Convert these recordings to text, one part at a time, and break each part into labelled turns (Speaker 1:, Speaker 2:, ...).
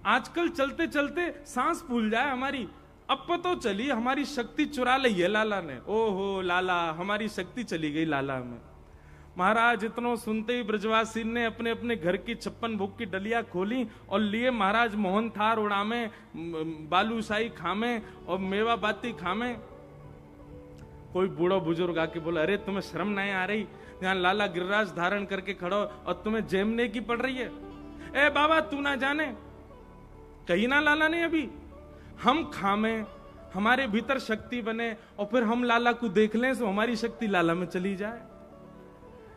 Speaker 1: आजकल चलते चलते सांस फूल जाए हमारी, अब पता चली हमारी शक्ति चुरा ली है लाला ने। ओहो लाला, हमारी शक्ति चली गई लाला में। महाराज इतनो सुनते ही ब्रजवासी ने अपने अपने घर की 56 भोग की डलिया खोली और लिए महाराज मोहन थार उड़ामे, बालूशाही खामे और मेवा बाती खामे। कोई बूढ़ा बुजुर्ग आके बोला, अरे तुम्हें शर्म नहीं आ रही, यहाँ लाला गिरिराज धारण करके खड़ो और तुम्हें जेमने की पड़ रही है। ए बाबा तू ना जाने, कही ना लाला ने अभी हम खामे, हमारे भीतर शक्ति बने और फिर हम लाला को देख लें तो हमारी शक्ति लाला में चली जाए।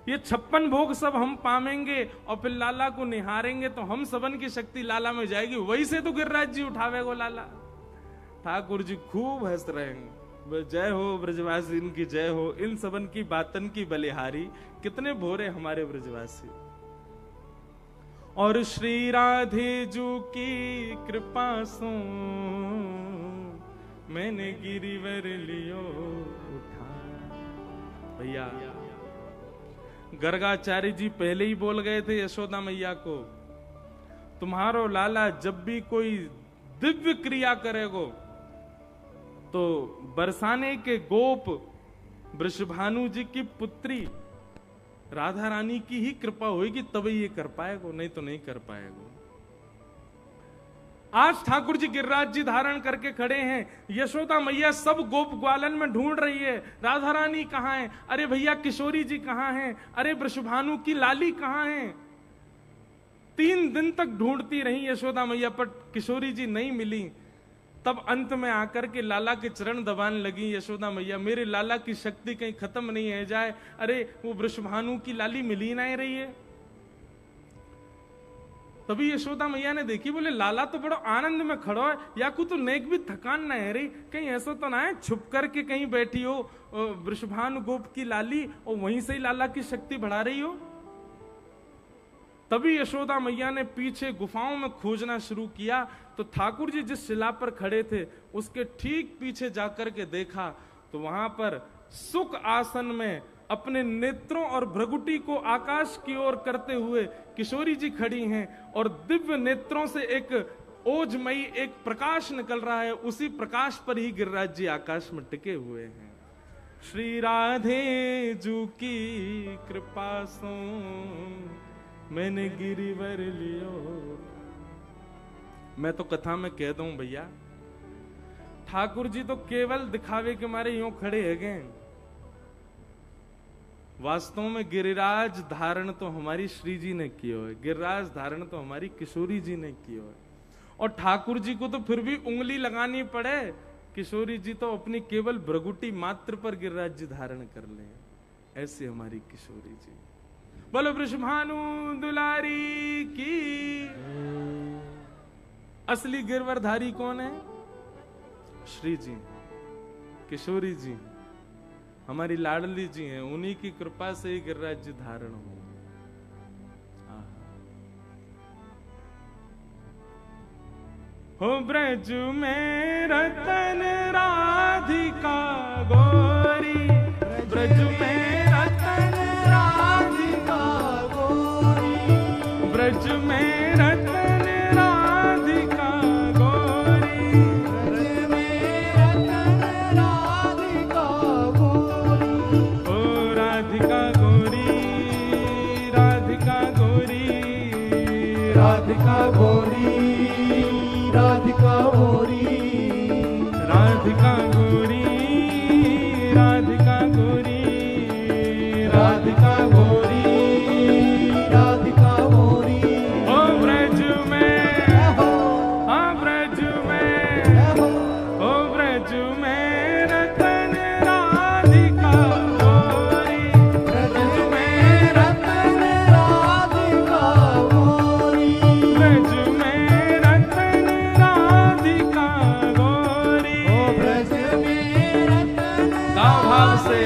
Speaker 1: ये 56 भोग सब हम पामेंगे और फिर लाला को निहारेंगे तो हम सबन की शक्ति लाला में जाएगी। वही से तो गिरिराज जी उठावेगो लाला। ठाकुर जी खूब हंस रहे हैं। जय हो ब्रजवासी इनकी जय हो, इन सबन की बातन की बलिहारी। कितने भोरे हमारे ब्रजवासी। और श्री राधे जू की कृपा सो मैंने गिरिवर लियो उठा। भैया गर्गाचार्य जी पहले ही बोल गए थे यशोदा मैया को, तुम्हारो लाला जब भी कोई दिव्य क्रिया करेगो तो बरसाने के गोप वृषभानु जी की पुत्री राधा रानी की ही कृपा होगी तभी ये कर पाएगो, नहीं तो नहीं कर पाएगो। आज ठाकुर जी गिरिराज जी धारण करके खड़े हैं। यशोदा मैया सब गोप ग्वालन में ढूंढ रही है, राधा रानी कहां है? अरे भैया किशोरी जी कहां हैं? अरे वृषभानु की लाली कहां है? 3 दिन तक ढूंढती रही यशोदा मैया, पर किशोरी जी नहीं मिली। तब अंत में आकर के लाला के चरण दबाने लगी यशोदा मैया, मेरे लाला की शक्ति कहीं खत्म नहीं है जाए। अरे वो वृषभानु की लाली मिली नहीं रही है। तभी यशोदा मैया ने देखी, बोले लाला तो बड़ो आनंद में खड़ो है, या को तो नेक भी थकान ना है रही, कहीं ऐसा तो ना है छुप करके कहीं बैठी हो वृषभानु गोप की लाली और वहीं से ही लाला की शक्ति बढ़ा रही हो। तभी यशोदा मैया ने पीछे गुफाओं में खोजना शुरू किया तो ठाकुर जी जिस शिला पर खड़े थे उसके ठीक पीछे जाकर के देखा तो वहां पर सुख आसन में अपने नेत्रों और भ्रगुटी को आकाश की ओर करते हुए किशोरी जी खड़ी हैं और दिव्य नेत्रों से एक ओजमयी एक प्रकाश निकल रहा है। उसी प्रकाश पर ही गिरिराज जी आकाश में टिके हुए हैं। श्री राधे जू की कृपा सो मैंने गिरिवर लियो। मैं तो कथा में कह दूं भैया, ठाकुर जी तो केवल दिखावे के मारे यूं खड़े है गए, वास्तव में गिरिराज धारण तो हमारी श्री जी ने किया है, गिरिराज धारण तो हमारी किशोरी जी ने किया है। और ठाकुर जी को तो फिर भी उंगली लगानी पड़े, किशोरी जी तो अपनी केवल भ्रगुटी मात्र पर गिरिराज जी धारण कर ले। ऐसी हमारी किशोरी जी। बोलो वृषभानु दुलारी की। असली गिरवरधारी कौन है? श्री जी, किशोरी जी, हमारी लाडली जी हैं। उन्हीं की कृपा से ही गिरिराज जी धारण हो। हो ब्रज में रतन राधिका गोरी, ब्रज में रतन राधिका गोरी, ब्रज में रतन राधिका गोरी, ब्रज में रतन राधिका गोरी। ओ राधिका गोरी, राधिका गोरी, राधिका गोरी, राधिका गोरी, राधिका गोरी, राधिका गोरी, राधिका गोरी, राधिका गोरी। ओ ब्रज में, हाँ ब्रज में, ओ ब्रज में रतन राधिका गोरी, ब्रज में रतन राधिका गोरी, ब्रज में रतन राधिका गोरी। ओ ब्रज में रतन भाव से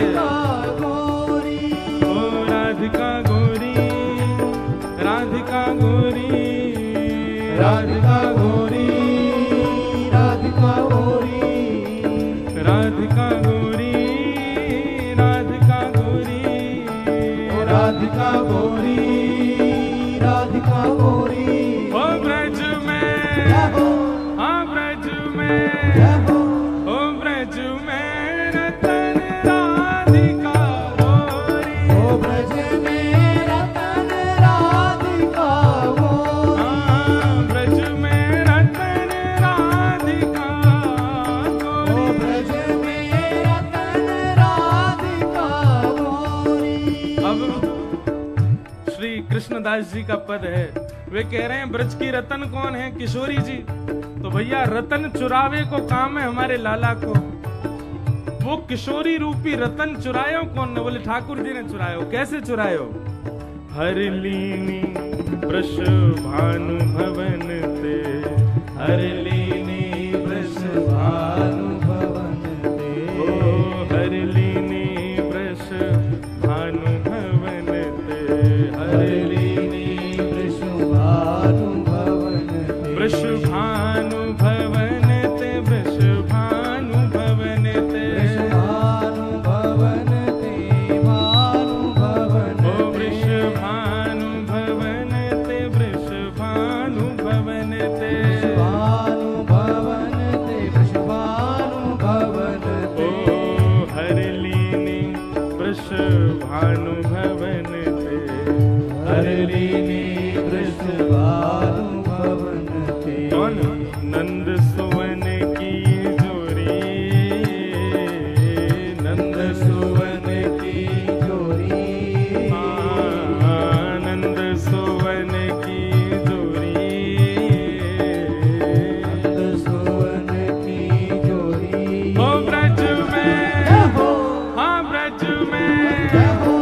Speaker 1: गोरी, ओ राधिका गोरी, राधिका गोरी, राधिका गोरी, राधिका गोरी, राधिका गोरी, राधिका गोरी, ओ राधिका गोरी, राधिका गोरी। ओ ब्रज में, हाँ ब्रज में, ओ ब्रज में रतन राधिका गोरी,
Speaker 2: ओ ब्रज में रतन राधिका गोरी,
Speaker 1: हाँ ब्रज में रतन राधिका गोरी,
Speaker 2: ओ ब्रज में रतन राधिका गोरी।
Speaker 1: अब श्री कृष्णदास जी का पद है, वे कह रहे हैं ब्रज की रतन कौन है? किशोरी जी। तो भैया रतन चुरावे को काम है हमारे लाला को। वो किशोरी रूपी रतन चुरायो कौन ने? बोले ठाकुर जी ने चुरायो। कैसे चुरायो? हर लीनी वृष भानु भवन ते, हर लीनी वृष भानु भवन ते, ओ हर लीनी वृष भानु भवन ते, हर लीनी
Speaker 2: वृष भानु भवन ते,
Speaker 1: वृष भानु भवन ते, वृष भानु भवन ते,
Speaker 2: भानु भवन ते, भानु भवन
Speaker 1: ओ वृष भानु भवन ते, वृष भानु भवन ते,
Speaker 2: भानु भवन ते, वृष भानु भवन
Speaker 1: ओ
Speaker 2: ते,
Speaker 1: हर लीनी वृष भानु भवन ते,
Speaker 2: हर लीनी वृष भानु भवन ते।
Speaker 1: कौन? नंद सुवन की जोरी, नंद
Speaker 2: सुवन की जोरी,
Speaker 1: आनंद सुवन की जोरी,
Speaker 2: सुवन की जोरी।
Speaker 1: ओ ब्रज में,
Speaker 2: हो
Speaker 1: हाँ ब्रज में,
Speaker 2: हो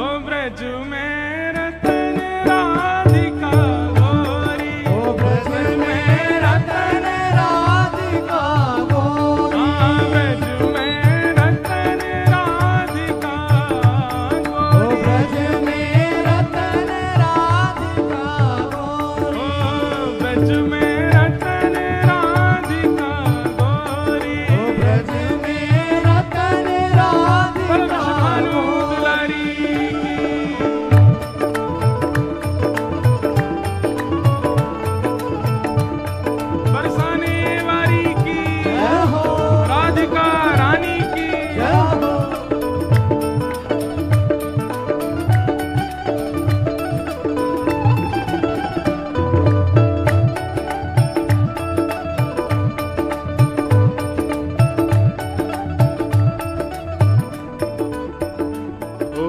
Speaker 1: ओ ब्रज में रतन राधिका गोरी,
Speaker 2: ओ ब्रज में रतन राधिका गोरी,
Speaker 1: हाँ ब्रज में रतन राधिका
Speaker 2: ओ
Speaker 1: गोरी,
Speaker 2: ब्रज में रतन राधिका गोरी,
Speaker 1: ओ ब्रज में रतन राधिका गोरी,
Speaker 2: ओ ब्रज में रतन राधिका
Speaker 1: परमभानु
Speaker 2: गोरी।
Speaker 1: दुलारी बरसाने वारी की,
Speaker 2: जय हो,
Speaker 1: राधिका रानी की।
Speaker 2: जय हो।
Speaker 1: ओ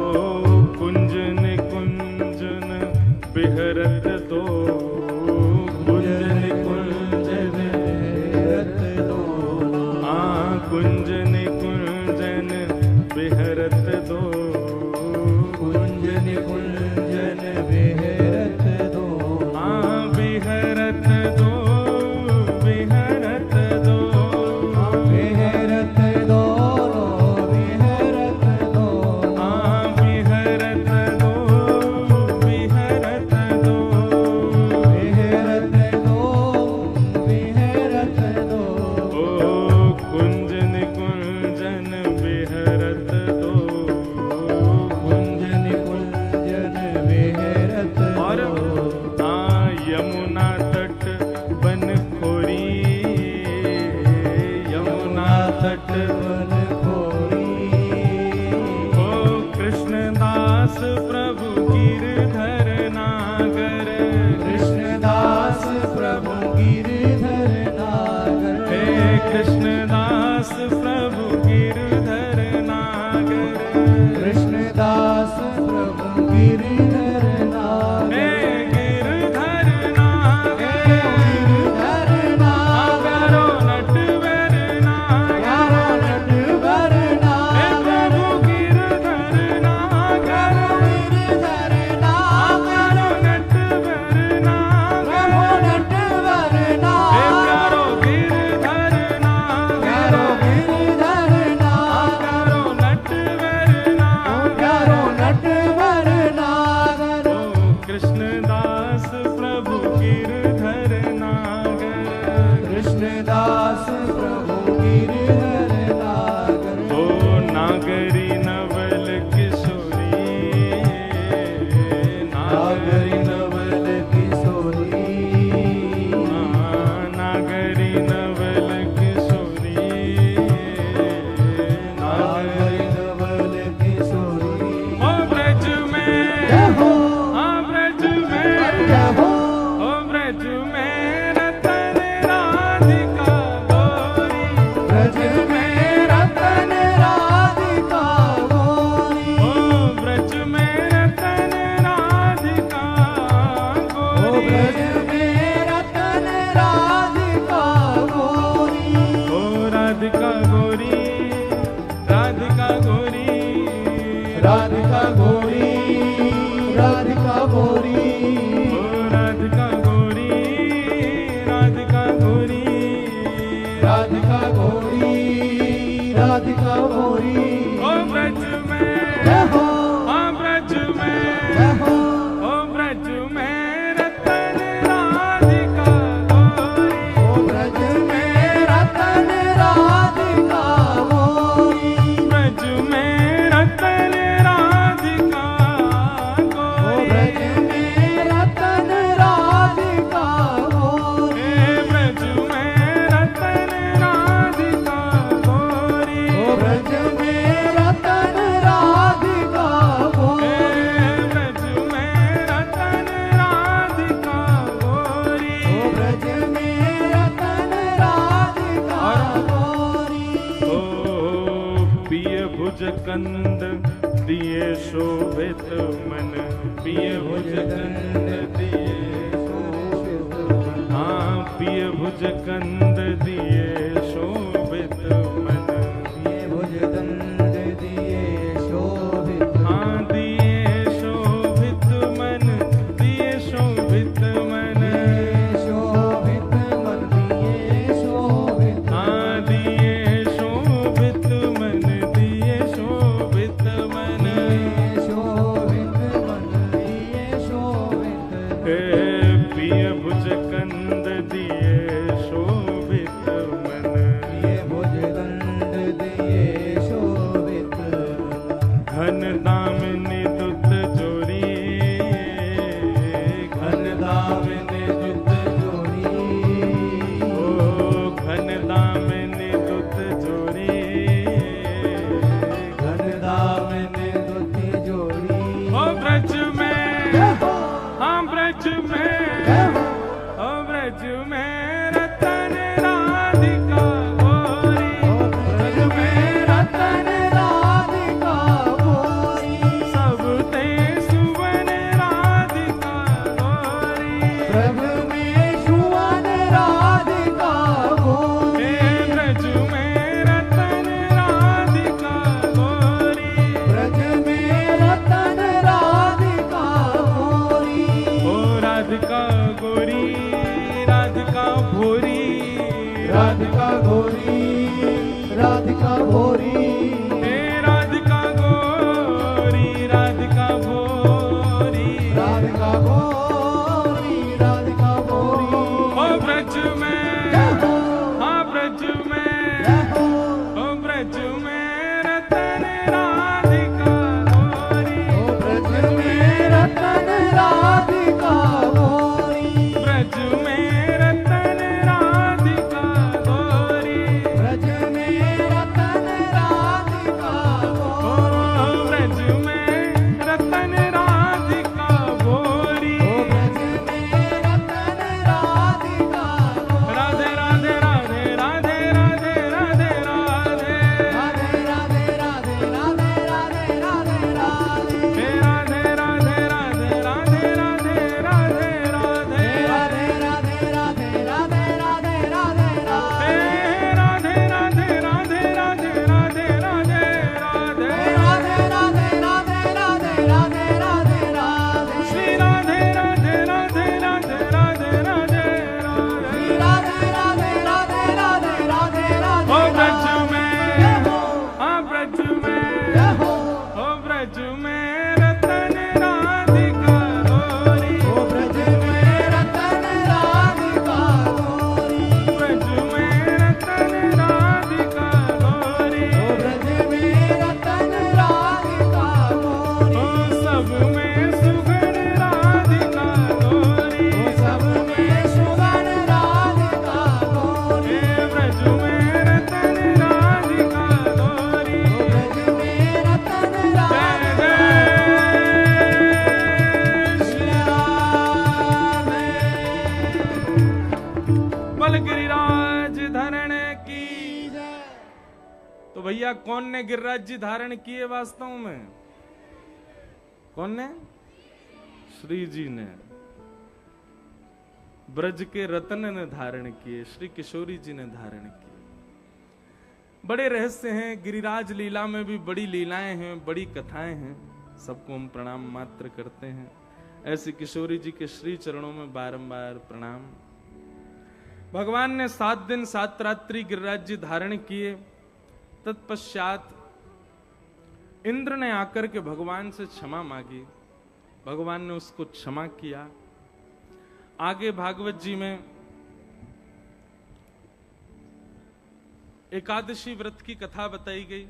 Speaker 1: कुंजन कुंजन बिहरत दो, कुंजन कुंजन
Speaker 2: रत दोनों,
Speaker 1: हाँ कुंजन कुंजन बिहरत दो,
Speaker 2: कुंजन कुंजन विहरत दोनों,
Speaker 1: हाँ बिहरत दो, बिहरत दो,
Speaker 2: विहरत दोनों, विहरत दोनों,
Speaker 1: हाँ बिहरत दो, बिहरत दो,
Speaker 2: विहरत दो, विहरत दो।
Speaker 1: ओ कुंजन कुंजन बिहरत दो,
Speaker 2: कुंजन कुंजन विहरत
Speaker 1: और
Speaker 2: दो,
Speaker 1: यमुना तट बन खोरी, यमुना तट
Speaker 2: वन खोरी,
Speaker 1: ओ कृष्णदास प्रभु गिरधर नागर,
Speaker 2: कृष्णदास प्रभु गिरधर नागर,
Speaker 1: हे कृष्णदास प्रभु गिरधर नागर,
Speaker 2: कृष्णदास प्रभु गिरधर नागर,
Speaker 1: हे गिरधर नागर,
Speaker 2: गिरधर नागर,
Speaker 1: नागरो नटवर नागर,
Speaker 2: यारो नटवर
Speaker 1: हे
Speaker 2: नागर,
Speaker 1: प्रभु गिरधर नागर,
Speaker 2: गिरधर नागर,
Speaker 1: नागरो नटवर नागर,
Speaker 2: प्रभु नटवर
Speaker 1: हे
Speaker 2: नागर,
Speaker 1: प्यारो गिरधर नागर, राधिका गोरी, राधिका गोरी,
Speaker 2: राधिका गोरी, राधिका गोरी,
Speaker 1: ओ राधिका गोरी, राधिका गोरी,
Speaker 2: राधिका गोरी, राधिका गोरी।
Speaker 1: ओ ब्रज में,
Speaker 2: जय हो,
Speaker 1: हाँ ब्रज में,
Speaker 2: जय हो,
Speaker 1: ओ ब्रज में रतन राधिका गोरी,
Speaker 2: ओ ब्रज में रतन राधिका गोरी,
Speaker 1: ब्रज में रतन राधिका
Speaker 2: ओ
Speaker 1: गोरी,
Speaker 2: ब्रज में रतन राधिका गोरी,
Speaker 1: हे ब्रज में रतन राधिका गोरी,
Speaker 2: ओ ब्रज में रतन राधिका गोरी,
Speaker 1: हे ब्रज में रतन राधिका गोरी,
Speaker 2: ओ ब्रज में रतन राधिका गोरी।
Speaker 1: ओ पिय भुज कंद दिए शोभित मन, पिय भुज कंद दिए शोभित मन, हाँ पिय भुज कंद दिए शोभित मन,
Speaker 2: ये भुज दंड दिए शोभित,
Speaker 1: हाँ दिए शोभित मन, दिए शोभित मन,
Speaker 2: शोभित मन दिए शोभित,
Speaker 1: हाँ दिए शोभित मन, दिए शोभित मन,
Speaker 2: शोभित मन दिए शोभित,
Speaker 1: हे पिय भुज कंद दिए शोभित मन,
Speaker 2: ये भुज दंड दिए शोभित,
Speaker 1: घन दामिनी दुत जोरी, घन दामिनी दुत
Speaker 2: जोड़ी,
Speaker 1: ओ घन दामिनी दुत जोरी,
Speaker 2: घन दामन दुति जोड़ी।
Speaker 1: ओ ब्रज में,
Speaker 2: जय हो,
Speaker 1: हाँ ब्रज में,
Speaker 2: जय हो,
Speaker 1: ओ ब्रज में रतन राधिका गोरी,
Speaker 2: ओ ब्रज में रतन राधिका गोरी,
Speaker 1: सब ते सुवन राधिका गोरी,
Speaker 2: ब्रज में सुवन राधिका गोरी,
Speaker 1: हे ब्रज में रतन राधिका गोरी,
Speaker 2: ब्रज में रतन राधिका गोरी,
Speaker 1: ओ राधिका गोरी, राधिका भोरी,
Speaker 2: राधिका गोरी, राधिका गोरी,
Speaker 1: हे राधिका गोरी, राधिका भोरी,
Speaker 2: राधिका गोरी, राधिका गोरी।
Speaker 1: ओ ब्रज में,
Speaker 2: जय हो,
Speaker 1: हाँ ब्रज में,
Speaker 2: जय हो,
Speaker 1: ओ ब्रज में रतन राधिका गोरी,
Speaker 2: ओ ब्रज में रतन राधिका गोरी,
Speaker 1: ब्रज में रतन राधिका गोरी,
Speaker 2: ब्रज में रतन राधिका
Speaker 1: ओ
Speaker 2: गोरी,
Speaker 1: ब्रज में रतन राधिका गोरी,
Speaker 2: ओ ब्रज में रतन राधिका गोरी।
Speaker 1: राधे राधे राधे राधे राधे राधे राधे,
Speaker 2: राधे राधे राधे राधे राधे राधे राधे,
Speaker 1: हे राधे राधे राधे राधे राधे राधे राधे,
Speaker 2: राधे राधे राधे राधे राधे राधे राधे,
Speaker 1: हे राधे राधे राधे राधे राधे राधे राधे,
Speaker 2: राधे राधे राधे राधे राधे राधे राधे,
Speaker 1: श्री राधे राधे राधे राधे राधे राधे
Speaker 2: श्री
Speaker 1: राधे,
Speaker 2: राधे राधे राधे राधे राधे
Speaker 1: ओ
Speaker 2: राधे।
Speaker 1: ब्रज में,
Speaker 2: जय हो,
Speaker 1: हाँ ब्रज में,
Speaker 2: जय हो,
Speaker 1: ओ ब्रज में रतन राधिका गोरी,
Speaker 2: ओ ब्रज में रतन राधिका गोरी,
Speaker 1: ब्रज में रतन राधिका गोरी,
Speaker 2: ओ ब्रज में रतन राधिका गोरी,
Speaker 1: ओ सब में सुगण राधिका गोरी,
Speaker 2: ओ सब में सुगन राधिका गोरी,
Speaker 1: हे ब्रज में रतन राधिका गोरी,
Speaker 2: ओ ब्रज में रतन
Speaker 1: जय
Speaker 2: राधिका
Speaker 1: जय श्री
Speaker 2: राधे।
Speaker 1: बल गिरिराज धरण की। तो भैया कौन ने गिरिराज जी धारण किए वास्तव में? कौन ने? श्री जी ने। ब्रज के रतन ने धारण किए, श्री किशोरी जी ने धारण किए। बड़े रहस्य हैं, गिरिराज लीला में भी बड़ी लीलाएं हैं, बड़ी कथाएं हैं। सबको हम प्रणाम मात्र करते हैं। ऐसे किशोरी जी के श्री चरणों में बारंबार प्रणाम। भगवान ने 7 दिन 7 रात्रि गिरिराज जी धारण किए। तत्पश्चात इंद्र ने आकर के भगवान से क्षमा मांगी। भगवान ने उसको क्षमा किया। आगे भागवत जी में एकादशी व्रत की कथा बताई गई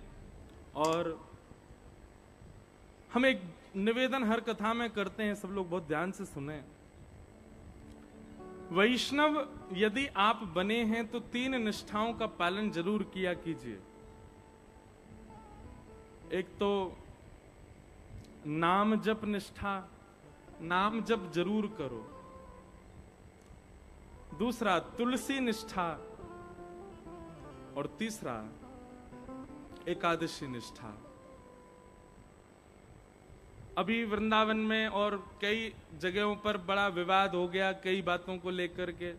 Speaker 1: और हम एक निवेदन हर कथा में करते हैं, सब लोग बहुत ध्यान से सुने। वैष्णव यदि आप बने हैं तो 3 निष्ठाओं का पालन जरूर किया कीजिए। एक तो नाम जप निष्ठा, नाम जप जरूर करो। दूसरा तुलसी निष्ठा और तीसरा एकादशी निष्ठा। अभी वृंदावन में और कई जगहों पर बड़ा विवाद हो गया कई बातों को लेकर के।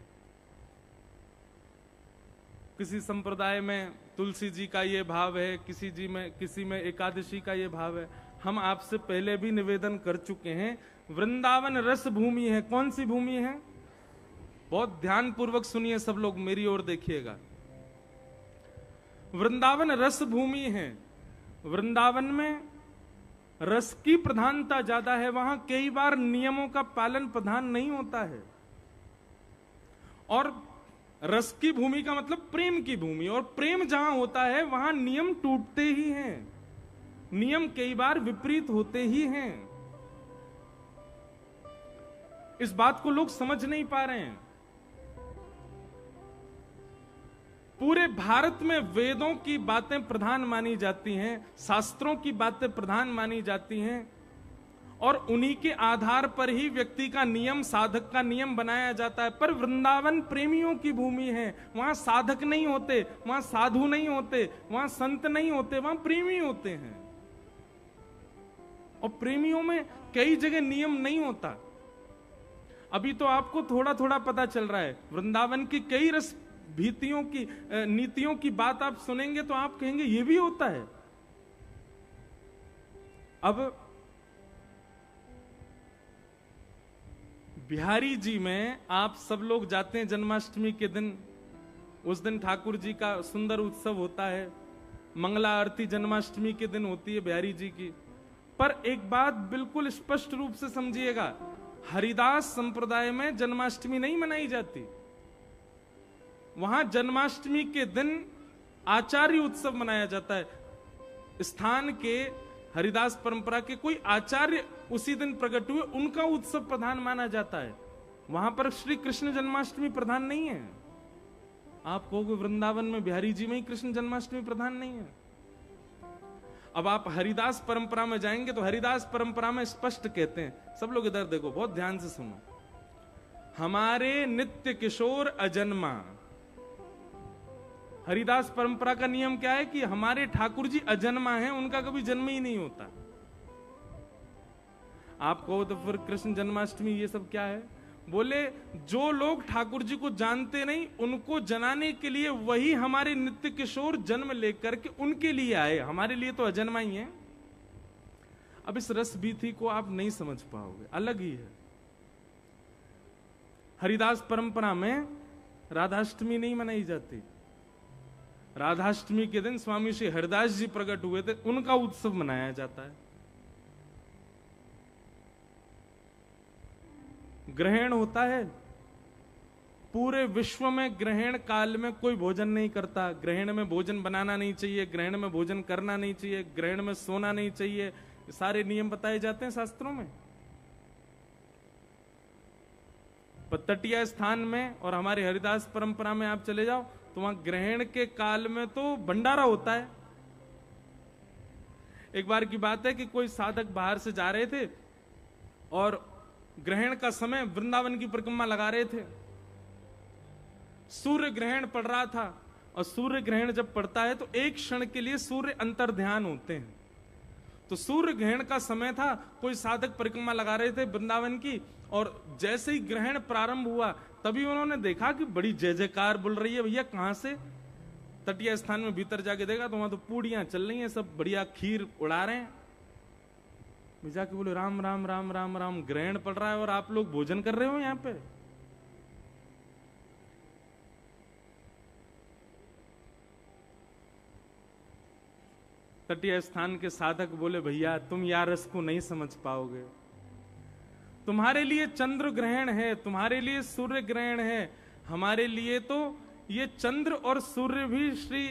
Speaker 1: किसी संप्रदाय में तुलसी जी का ये भाव है, किसी में एकादशी का ये भाव है। हम आपसे पहले भी निवेदन कर चुके हैं, वृंदावन रस भूमि है। कौन सी भूमि है? बहुत ध्यान पूर्वक सुनिए, सब लोग मेरी ओर देखिएगा। वृंदावन रस भूमि है। वृंदावन में रस की प्रधानता ज्यादा है। वहां कई बार नियमों का पालन प्रधान नहीं होता है। और रस की भूमि का मतलब प्रेम की भूमि, और प्रेम जहां होता है वहां नियम टूटते ही हैं, नियम कई बार विपरीत होते ही हैं। इस बात को लोग समझ नहीं पा रहे हैं। पूरे भारत में वेदों की बातें प्रधान मानी जाती हैं, शास्त्रों की बातें प्रधान मानी जाती हैं, और उन्हीं के आधार पर ही व्यक्ति का नियम, साधक का नियम बनाया जाता है। पर वृंदावन प्रेमियों की भूमि है। वहां साधक नहीं होते, वहां साधु नहीं होते, वहां संत नहीं होते, वहां प्रेमी होते हैं। और प्रेमियों में कई जगह नियम नहीं होता। अभी तो आपको थोड़ा थोड़ा पता चल रहा है। वृंदावन की कई रस भीतियों की नीतियों की बात आप सुनेंगे तो आप कहेंगे ये भी होता है। अब बिहारी जी में आप सब लोग जाते हैं जन्माष्टमी के दिन। उस दिन ठाकुर जी का सुंदर उत्सव होता है। मंगला आरती जन्माष्टमी के दिन होती है बिहारी जी की। पर एक बात बिल्कुल स्पष्ट रूप से समझिएगा, हरिदास संप्रदाय में जन्माष्टमी नहीं मनाई जाती। वहां जन्माष्टमी के दिन आचार्य उत्सव मनाया जाता है। स्थान के हरिदास परंपरा के कोई आचार्य उसी दिन प्रकट हुए, उनका उत्सव प्रधान माना जाता है। वहां पर श्री कृष्ण जन्माष्टमी प्रधान नहीं है। आप कहोगे वृंदावन में बिहारी जी में ही कृष्ण जन्माष्टमी प्रधान नहीं है। अब आप हरिदास परंपरा में जाएंगे तो हरिदास परंपरा में स्पष्ट कहते हैं, सब लोग इधर देखो, बहुत ध्यान से सुनो, हमारे नित्य किशोर अजन्मा। हरिदास परंपरा का नियम क्या है कि हमारे ठाकुर जी अजन्मा हैं, उनका कभी जन्म ही नहीं होता। आप कहो तो फिर कृष्ण जन्माष्टमी ये सब क्या है? बोले जो लोग ठाकुर जी को जानते नहीं, उनको जनाने के लिए वही हमारे नित्य किशोर जन्म लेकर के उनके लिए आए। हमारे लिए तो अजन्मा ही है। अब इस रस भीति को आप नहीं समझ पाओगे, अलग ही है। हरिदास परंपरा में राधाष्टमी नहीं मनाई जाती। राधाष्टमी के दिन स्वामी श्री हरिदास जी प्रकट हुए थे, उनका उत्सव मनाया जाता है। ग्रहण होता है, पूरे विश्व में ग्रहण काल में कोई भोजन नहीं करता। ग्रहण में भोजन बनाना नहीं चाहिए, ग्रहण में भोजन करना नहीं चाहिए, ग्रहण में सोना नहीं चाहिए, सारे नियम बताए जाते हैं शास्त्रों में। तटीय स्थान में और हमारे हरिदास परंपरा में आप चले जाओ तो वहां ग्रहण के काल में तो भंडारा होता है। एक बार की बात है कि कोई साधक बाहर से जा रहे थे और ग्रहण का समय वृंदावन की परिक्रमा लगा रहे थे। सूर्य ग्रहण पड़ रहा था और सूर्य ग्रहण जब पड़ता है तो एक क्षण के लिए सूर्य अंतर ध्यान होते हैं। तो सूर्य ग्रहण का समय था, कोई साधक परिक्रमा लगा रहे थे वृंदावन की, और जैसे ही ग्रहण प्रारंभ हुआ तभी उन्होंने देखा कि बड़ी जय जयकार बोल रही है। भैया कहां से? तटीय स्थान में भीतर जाके देखा तो वहां तो पूड़ियां चल रही हैं, सब बढ़िया खीर उड़ा रहे हैं। मैं जाके बोले राम राम राम राम राम, ग्रहण पड़ रहा है और आप लोग भोजन कर रहे हो यहां पे। तटीय स्थान के साधक बोले भैया तुम यार रस को नहीं समझ पाओगे, तुम्हारे लिए चंद्र ग्रहण है, तुम्हारे लिए सूर्य ग्रहण है, हमारे लिए तो ये चंद्र और सूर्य भी श्री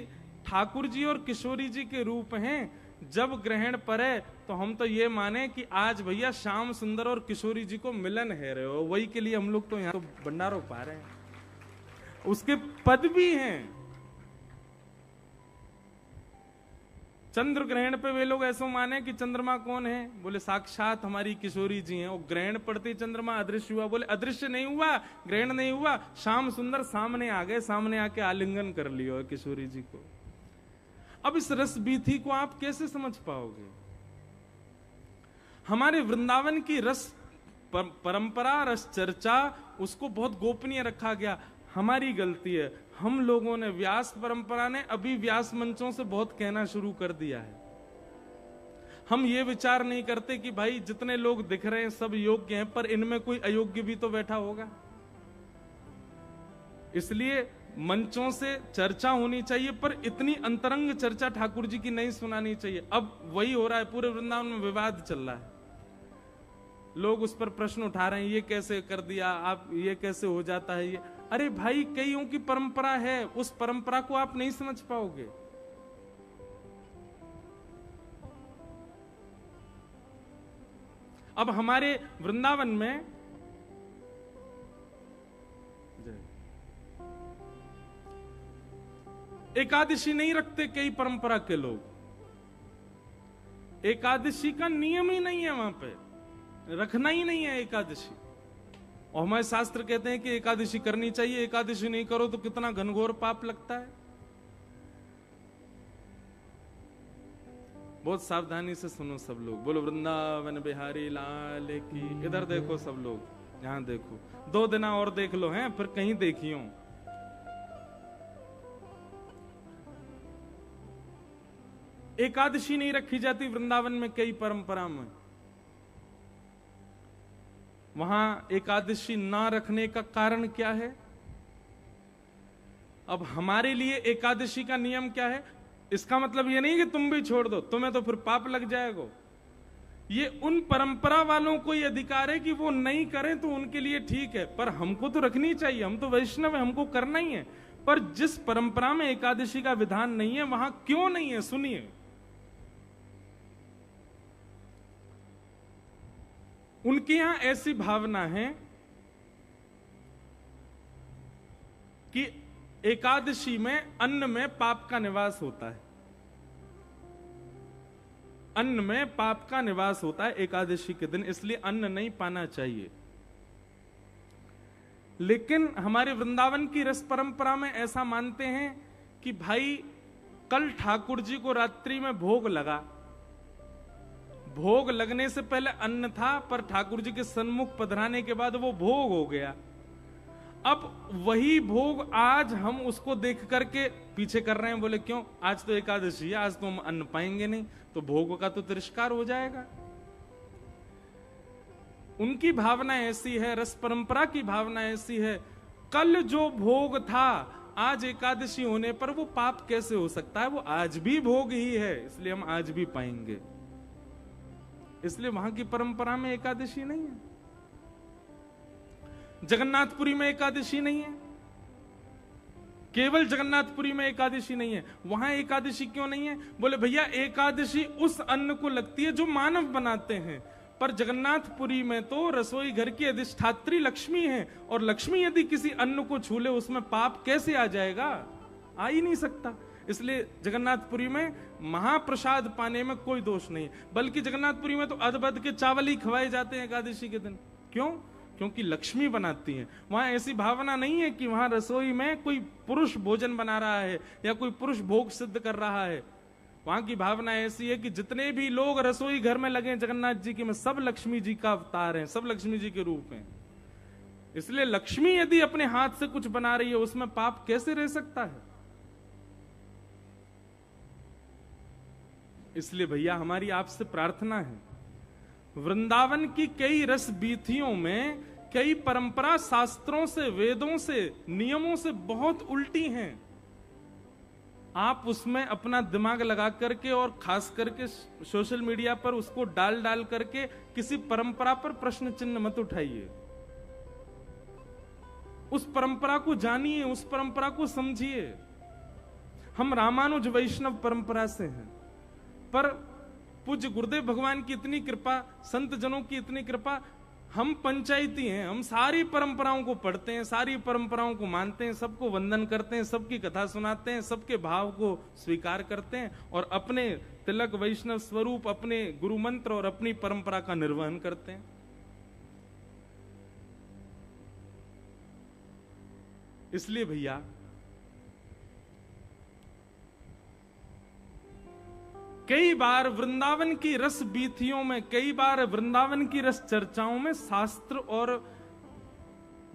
Speaker 1: ठाकुर जी और किशोरी जी के रूप हैं। जब ग्रहण पड़े तो हम तो ये माने कि आज भैया श्याम सुंदर और किशोरी जी को मिलन है रहे हो, वही के लिए हम लोग तो यहाँ तो भंडारों पा रहे हैं, उसके पद भी हैं। चंद्र ग्रहण पे वे लोग ऐसा माने कि चंद्रमा कौन है, बोले साक्षात हमारी किशोरी जी हैं। वो ग्रहण पड़ते चंद्रमा अदृश्य हुआ, बोले अदृश्य नहीं हुआ, ग्रहण नहीं हुआ, श्याम सुंदर सामने आ गए, सामने आके आलिंगन कर लियो किशोरी जी को। अब इस रस बीथी को आप कैसे समझ पाओगे? हमारे वृंदावन की रस परंपरा, रस चर्चा, उसको बहुत गोपनीय रखा गया। हमारी गलती है, हम लोगों ने, व्यास परंपरा ने अभी व्यास मंचों से बहुत कहना शुरू कर दिया है। हम ये विचार नहीं करते कि भाई जितने लोग दिख रहे हैं सब योग्य हैं, पर इनमें कोई अयोग्य भी तो बैठा होगा। इसलिए मंचों से चर्चा होनी चाहिए, पर इतनी अंतरंग चर्चा ठाकुर जी की नहीं सुनानी चाहिए। अब वही हो रहा है, पूरे वृंदावन में विवाद चल रहा है, लोग उस पर प्रश्न उठा रहे हैं, ये कैसे कर दिया आप, ये कैसे हो जाता है ये। अरे भाई कईयों की परंपरा है, उस परंपरा को आप नहीं समझ पाओगे। अब हमारे वृंदावन में एकादशी नहीं रखते कई परंपरा के लोग, एकादशी का नियम ही नहीं है, वहां पे रखना ही नहीं है एकादशी। और हमारे शास्त्र कहते हैं कि एकादशी करनी चाहिए, एकादशी नहीं करो तो कितना घनघोर पाप लगता है। बहुत सावधानी से सुनो सब लोग, बोलो वृंदावन बिहारी लाल की। इधर देखो सब लोग, यहां देखो, 2 दिन और देख लो हैं, फिर कहीं देखियो। एकादशी नहीं रखी जाती वृंदावन में कई परंपरा में। वहां एकादशी ना रखने का कारण क्या है? अब हमारे लिए एकादशी का नियम क्या है? इसका मतलब ये नहीं कि तुम भी छोड़ दो, तुम्हें तो फिर पाप लग जाएगा। ये उन परंपरा वालों को ये अधिकार है कि वो नहीं करें तो उनके लिए ठीक है, पर हमको तो रखनी चाहिए, हम तो वैष्णव है, हमको करना ही है। पर जिस परंपरा में एकादशी का विधान नहीं है, वहां क्यों नहीं है सुनिए। उनके यहां ऐसी भावना है कि एकादशी में अन्न में पाप का निवास होता है, अन्न में पाप का निवास होता है एकादशी के दिन, इसलिए अन्न नहीं पाना चाहिए। लेकिन हमारे वृंदावन की रस परंपरा में ऐसा मानते हैं कि भाई कल ठाकुर जी को रात्रि में भोग लगा, भोग लगने से पहले अन्न था, पर ठाकुर जी के सन्मुख पधराने के बाद वो भोग हो गया। अब वही भोग आज हम उसको देख करके पीछे कर रहे हैं, बोले क्यों, आज तो एकादशी है, आज तो हम अन्न पाएंगे नहीं, तो भोग का तो तिरस्कार हो जाएगा। उनकी भावना ऐसी है, रस परंपरा की भावना ऐसी है, कल जो भोग था आज एकादशी होने पर वो पाप कैसे हो सकता है, वो आज भी भोग ही है, इसलिए हम आज भी पाएंगे। इसलिए वहां की परंपरा में एकादशी नहीं है। जगन्नाथपुरी में एकादशी नहीं है, केवल जगन्नाथपुरी में एकादशी नहीं है। वहां एकादशी क्यों नहीं है? बोले भैया एकादशी उस अन्न को लगती है जो मानव बनाते हैं, पर जगन्नाथपुरी में तो रसोई घर की अधिष्ठात्री लक्ष्मी है, और लक्ष्मी यदि किसी अन्न को छू ले उसमें पाप कैसे आ जाएगा? आ ही नहीं सकता। इसलिए जगन्नाथपुरी में महाप्रसाद पाने में कोई दोष नहीं, बल्कि जगन्नाथपुरी में तो अदबद के चावल ही खवाए जाते हैं एकादशी के दिन। क्यों? क्योंकि लक्ष्मी बनाती हैं। वहां ऐसी भावना नहीं है कि वहां रसोई में कोई पुरुष भोजन बना रहा है या कोई पुरुष भोग सिद्ध कर रहा है। वहां की भावना ऐसी है कि जितने भी लोग रसोई घर में लगे जगन्नाथ जी के में, सब लक्ष्मी जी का अवतार हैं, सब लक्ष्मी जी के रूप हैं। इसलिए लक्ष्मी यदि अपने हाथ से कुछ बना रही है उसमें पाप कैसे रह सकता है? इसलिए भैया हमारी आपसे प्रार्थना है, वृंदावन की कई रस बीथियों में कई परंपरा शास्त्रों से, वेदों से, नियमों से बहुत उल्टी हैं। आप उसमें अपना दिमाग लगा करके और खास करके सोशल मीडिया पर उसको डाल डाल करके किसी परंपरा पर प्रश्न चिन्ह मत उठाइए। उस परंपरा को जानिए, उस परंपरा को समझिए। हम रामानुज वैष्णव परंपरा से हैं, पर पूज्य गुरुदेव भगवान की इतनी कृपा, संत जनों की इतनी कृपा, हम पंचायती हैं। हम सारी परंपराओं को पढ़ते हैं, सारी परंपराओं को मानते हैं, सबको वंदन करते हैं, सबकी कथा सुनाते हैं, सबके भाव को स्वीकार करते हैं और अपने तिलक वैष्णव स्वरूप, अपने गुरु मंत्र और अपनी परंपरा का निर्वहन करते हैं। इसलिए भैया कई बार वृंदावन की रस बीथियों में, कई बार वृंदावन की रस चर्चाओं में शास्त्र और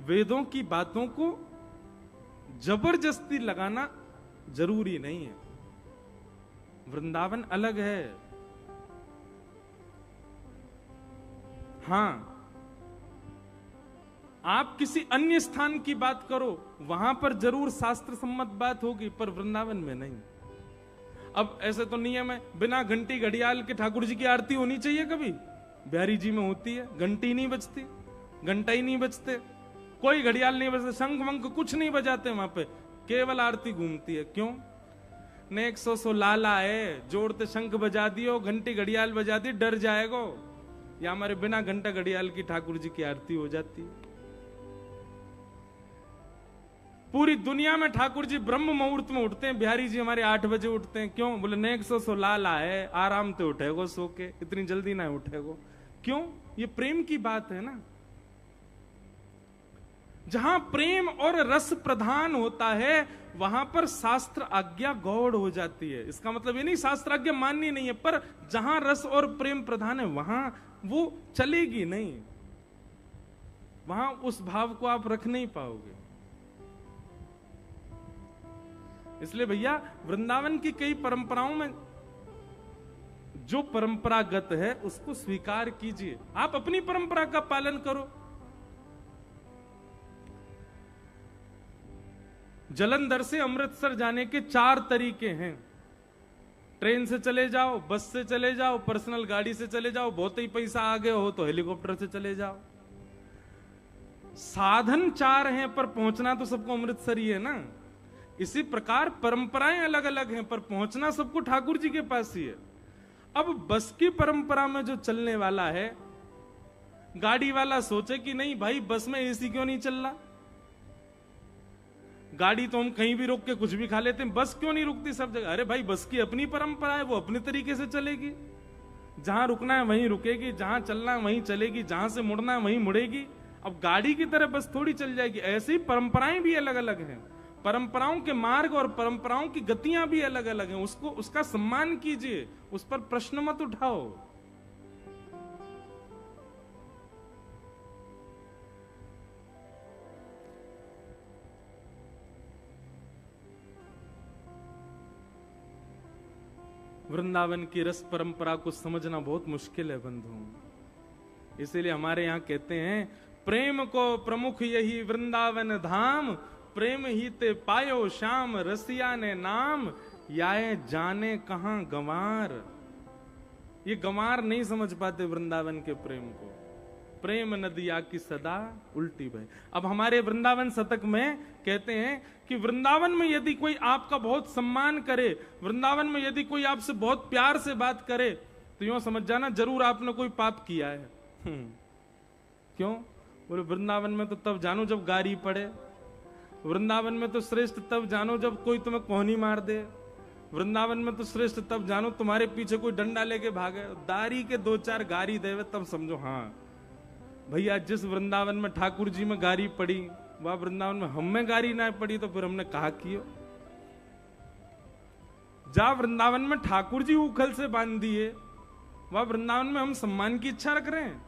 Speaker 1: वेदों की बातों को जबरदस्ती लगाना जरूरी नहीं है। वृंदावन अलग है। हां, आप किसी अन्य स्थान की बात करो, वहां पर जरूर शास्त्र सम्मत बात होगी, पर वृंदावन में नहीं। अब ऐसे तो नियम है, बिना घंटी घड़ियाल के ठाकुर जी की आरती होनी चाहिए। कभी बिहारी जी में होती है, घंटी नहीं बजती, घंटा ही नहीं बजते, कोई घड़ियाल नहीं बजते, शंख वंख कुछ नहीं बजाते वहां पे, केवल आरती घूमती है। क्यों? ने 100 लाला है, जोड़ते शंख बजा दियो, घंटी घड़ियाल बजा दी, डर जाएगो। या हमारे बिना घंटा घड़ियाल की ठाकुर जी की आरती हो जाती है। पूरी दुनिया में ठाकुर जी ब्रह्म मुहूर्त में उठते हैं, बिहारी जी हमारे 8 बजे उठते हैं। क्यों? बोले ने 100 लाला है, आराम से उठेगो, सो के, इतनी जल्दी ना उठेगो। क्यों? ये प्रेम की बात है ना। जहां प्रेम और रस प्रधान होता है वहां पर शास्त्र आज्ञा गौड़ हो जाती है। इसका मतलब ये नहीं शास्त्र आज्ञा माननी नहीं है, पर जहां रस और प्रेम प्रधान है वहां वो चलेगी नहीं, वहां उस भाव को आप रख नहीं पाओगे। इसलिए भैया वृंदावन की कई परंपराओं में जो परंपरागत है उसको स्वीकार कीजिए, आप अपनी परंपरा का पालन करो। जालंधर से अमृतसर जाने के 4 तरीके हैं। ट्रेन से चले जाओ, बस से चले जाओ, पर्सनल गाड़ी से चले जाओ, बहुत ही पैसा आ गए हो तो हेलीकॉप्टर से चले जाओ। साधन 4 हैं, पर पहुंचना तो सबको अमृतसर ही है ना। इसी प्रकार परंपराएं अलग अलग हैं, पर पहुंचना सबको ठाकुर जी के पास ही है। अब बस की परंपरा में जो चलने वाला है, गाड़ी वाला सोचे कि नहीं भाई बस में एसी क्यों नहीं चल रहा, गाड़ी तो हम कहीं भी रोक के कुछ भी खा लेते हैं, बस क्यों नहीं रुकती सब जगह। अरे भाई बस की अपनी परंपरा है, वो अपने तरीके से चलेगी। जहां रुकना है वहीं रुकेगी, जहां चलना है वहीं चलेगी, जहां से मुड़ना है वहीं मुड़ेगी। अब गाड़ी की तरह बस थोड़ी चल जाएगी। ऐसे ही परंपराएं भी अलग अलग हैं, परंपराओं के मार्ग और परंपराओं की गतियां भी अलग अलग हैं। उसको उसका सम्मान कीजिए, उस पर प्रश्न मत उठाओ। वृंदावन की रस परंपरा को समझना बहुत मुश्किल है बंधुओं। इसीलिए हमारे यहां कहते हैं, प्रेम को प्रमुख यही वृंदावन धाम, प्रेम ही ते पायो श्याम रसिया ने नाम, याए जाने कहां गंवार। ये गंवार नहीं समझ पाते वृंदावन के प्रेम को। प्रेम नदिया की सदा उल्टी बहे। अब हमारे वृंदावन शतक में कहते हैं कि वृंदावन में यदि कोई आपका बहुत सम्मान करे, वृंदावन में यदि कोई आपसे बहुत प्यार से बात करे, तो यूं समझ जाना जरूर आपने कोई पाप किया है। क्यों? बोले वृंदावन में तो तब जानो जब गारी पड़े, वृंदावन में तो श्रेष्ठ तब जानो जब कोई तुम्हें कोहनी मार दे, वृंदावन में तो श्रेष्ठ तब जानो तुम्हारे पीछे कोई डंडा लेके भागे, दारी के 2-4 गारी देवे तब समझो हाँ भैया जिस वृंदावन में ठाकुर जी में गारी पड़ी, वह वृंदावन में हम में गारी ना पड़ी तो फिर हमने कहा कियो। जा वृंदावन में ठाकुर जी उखल से बांध दिए, वह वृंदावन में हम सम्मान की इच्छा रख रहे हैं।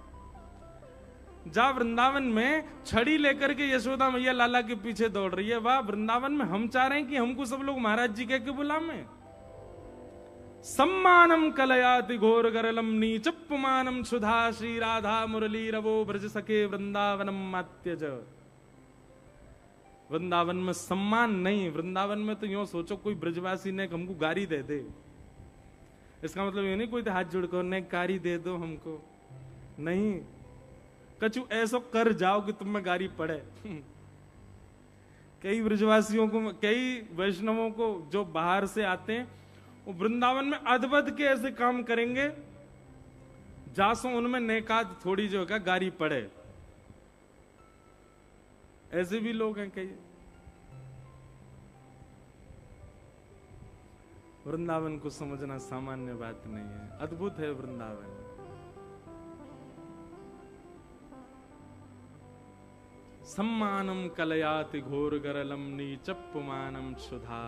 Speaker 1: जा वृंदावन में छड़ी लेकर के यशोदा मैया लाला के पीछे दौड़ रही है, वह वृंदावन में हम चाह रहे हैं कि हमको सब लोग महाराज जी कह के बुलावे। सम्मानम कलयाति घोर गरलम नीचपुमानम सुधा श्री राधा मुरली रवो ब्रज सखे वृंदावनम मात्यज। वृंदावन में सम्मान नहीं, वृंदावन में तो यूं सोचो कोई ब्रजवासी ने हमको गारी दे दे, इसका मतलब ये नहीं कोई तो हाथ जोड़कर ने गारी दे दो हमको, नहीं, कछु ऐसो कर जाओ कि तुम में गारी पड़े। कई ब्रजवासियों को, कई वैष्णवों को जो बाहर से आते हैं, वो वृंदावन में अद्भुत के ऐसे काम करेंगे जासो उनमें नेकात थोड़ी जो है गारी पड़े। ऐसे भी लोग हैं कई। वृंदावन को समझना सामान्य बात नहीं है, अद्भुत है वृंदावन। सम्मानम कलयाति घोर गरलम नीचपुमानम सुधा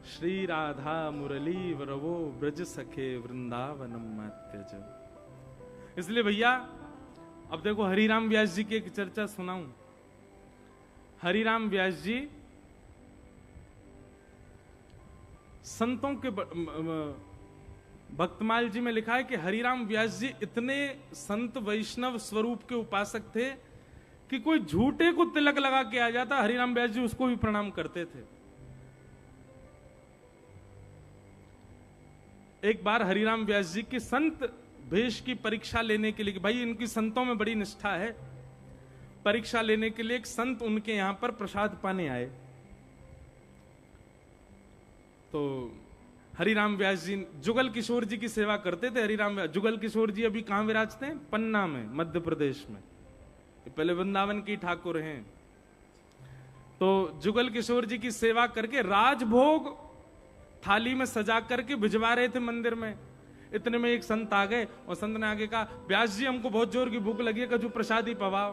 Speaker 1: श्री राधा मुरली वरवो ब्रज सखे वृंदावनम मात्यज। इसलिए भैया अब देखो हरिराम व्यास जी की एक चर्चा सुनाऊं। हरिराम व्यास जी संतों के भक्तमाल जी में लिखा है कि हरिराम व्यास जी इतने संत वैष्णव स्वरूप के उपासक थे कि कोई झूठे को तिलक लगा के आ जाता, हरिराम व्यास जी उसको भी प्रणाम करते थे। एक बार हरिराम व्यास जी की संत भेष की परीक्षा लेने के लिए, कि भाई इनकी संतों में बड़ी निष्ठा है, परीक्षा लेने के लिए एक संत उनके यहां पर प्रसाद पाने आए। तो हरिराम व्यास जी जुगल किशोर जी की सेवा करते थे। हरिराम जुगल किशोर जी अभी कहां विराजते हैं? पन्ना में, मध्य प्रदेश में। पहले वृंदावन की ठाकुर हैं। तो जुगल किशोर जी की सेवा करके राजभोग थाली में सजा करके भिजवा रहे थे मंदिर में। इतने में एक संत आ गए और संत ने आगे कहा, व्यास जी हमको बहुत जोर की भूख लगी है, कछु प्रसाद ही पवाओ।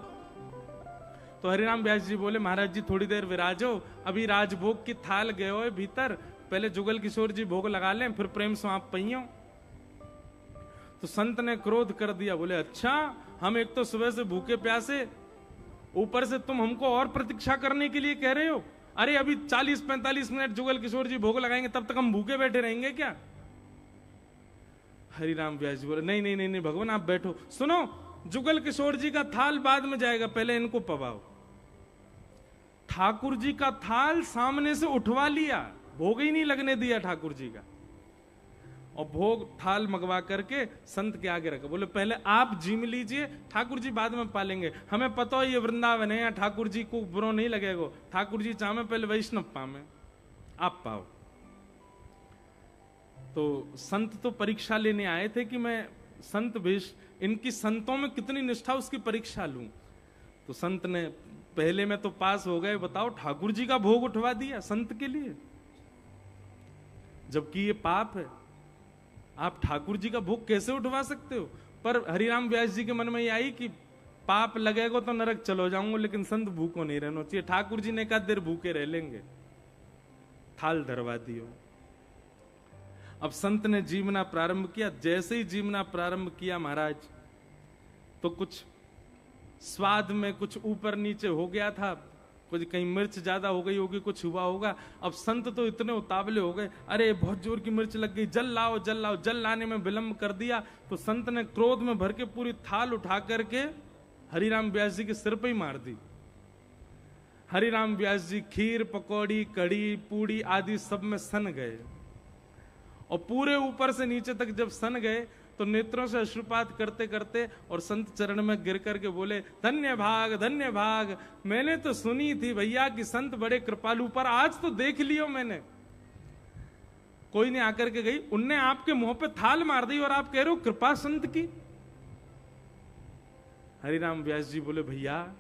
Speaker 1: तो हरिराम व्यास जी बोले, महाराज जी थोड़ी देर विराजो, अभी राजभोग की थाल गए हो भीतर, पहले जुगल किशोर जी भोग लगा लें, फिर प्रेम से आप पहियो। तो संत ने क्रोध कर दिया, बोले अच्छा, हम एक तो सुबह से भूखे प्यासे, ऊपर से तुम हमको और प्रतीक्षा करने के लिए कह रहे हो। अरे अभी 40-45 मिनट जुगल किशोर जी भोग लगाएंगे, तब तक हम भूखे बैठे रहेंगे क्या? हरिराम व्यास जी बोले, नहीं नहीं नहीं नहीं भगवान आप बैठो, सुनो, जुगल किशोर जी का थाल बाद में जाएगा, पहले इनको पवाओ। ठाकुर जी का थाल सामने से उठवा लिया, भोग ही नहीं लगने दिया ठाकुर जी का, और भोग थाल मंगवा करके संत के आगे रखा। बोले पहले आप जीम लीजिए, ठाकुर जी बाद में पालेंगे, हमें पता है ये वृंदावन है, ठाकुर जी को बुरा नहीं लगेगा, ठाकुर जी चाहे पहले वैष्णव पावे, आप पाओ। तो संत तो परीक्षा लेने आए थे कि मैं संत भेष, इनकी संतों में कितनी निष्ठा उसकी परीक्षा लूं। तो संत ने पहले में तो पास हो गए, बताओ ठाकुर जी का भोग उठवा दिया संत के लिए, जबकि ये पाप है। आप ठाकुर जी का भोग कैसे उठवा सकते हो? पर हरिराम व्यास जी के मन में ये आई कि पाप लगेगा तो नरक चलो जाऊंगा, लेकिन संत भूखो नहीं रहना चाहिए। ठाकुर जी ने कहा देर भूखे रह लेंगे, थाल धरवा दियो। अब संत ने जीवना प्रारंभ किया। जैसे ही जीवना प्रारंभ किया महाराज, तो कुछ स्वाद में कुछ ऊपर नीचे हो गया था, कुछ कहीं मिर्च ज्यादा हो गई होगी, कुछ हुआ होगा। अब संत तो इतने उतावले हो गए, अरे बहुत जोर की मिर्च लग गई, जल लाओ जल लाओ। जल लाने में विलंब कर दिया तो संत ने क्रोध में भर के पूरी थाल उठा करके हरिराम व्यास जी के सिर पे ही मार दी। हरिराम व्यास जी खीर पकौड़ी कढ़ी पूड़ी आदि सब में सन गए, और पूरे ऊपर से नीचे तक जब सन गए तो नेत्रों से अश्रुपात करते करते और संत चरण में गिर करके बोले, धन्य भाग, मैंने तो सुनी थी भैया कि संत बड़े कृपालु, पर आज तो देख लियो मैंने। कोई ने आकर के गई, उनने आपके मुंह पे थाल मार दी और आप कह रहे हो कृपा संत की। हरिराम व्यास जी बोले, भैया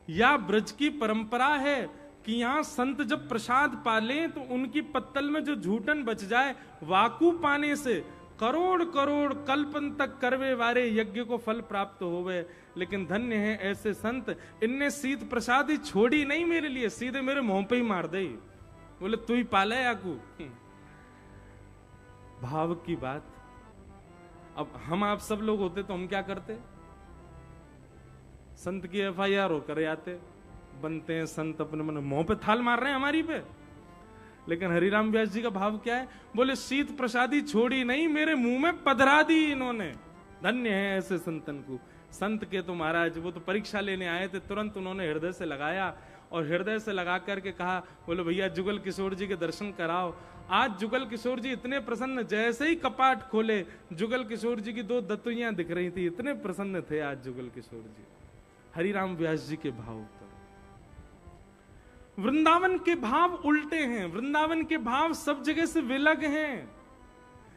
Speaker 1: या ब्रज की परंपरा है कि यहां संत जब प्रसाद पाले तो उनकी पत्तल में जो झूठन बच जाए, वाकू पाने से करोड़ करोड़ कल्पन तक करवे वारे यज्ञ को फल प्राप्त होवे। लेकिन धन्य है ऐसे संत, इनने शीत प्रसाद ही छोड़ी नहीं मेरे लिए, सीधे मेरे मुंह पे ही मार दे। बोले तू ही पाले याकू। भाव की बात। अब हम आप सब लोग होते तो हम क्या करते? संत की FIR होकर आते, बनते हैं संत अपने मन, मुंह पे थाल मार रहे हैं हमारी पे। लेकिन हरिराम व्यास जी का भाव क्या है? बोले शीत प्रसादी छोड़ी नहीं, मेरे मुंह में पधरा दी इन्होंने। धन्य है ऐसे संतन को। संत के तो महाराज वो तो परीक्षा लेने आए थे, तुरंत उन्होंने हृदय से लगाया और हृदय से लगा करके कहा, बोले भैया जुगल किशोर जी के दर्शन कराओ। आज जुगल किशोर जी इतने प्रसन्न, जैसे ही कपाट खोले जुगल किशोर जी की 2 दत्तुइयां दिख रही थी, इतने प्रसन्न थे आज जुगल किशोर जी हरिराम व्यास जी के भाव पर। वृंदावन के भाव उल्टे हैं, वृंदावन के भाव सब जगह से विलग हैं,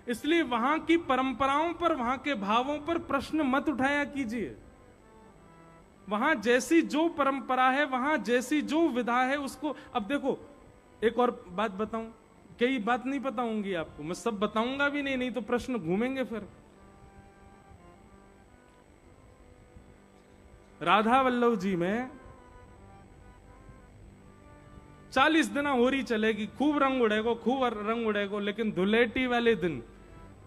Speaker 1: इसलिए वहां की परंपराओं पर, वहां के भावों पर प्रश्न मत उठाया कीजिए। वहां जैसी जो परंपरा है, वहां जैसी जो विधा है, उसको अब देखो। एक और बात बताऊं, कई बात नहीं पता होंगी आपको, मैं सब बताऊंगा भी नहीं, नहीं तो प्रश्न घूमेंगे फिर। राधा वल्लभ जी में 40 दिन होरी चलेगी, खूब रंग उड़ेगो, खूब रंग उड़ेगो, लेकिन धुलेटी वाले दिन,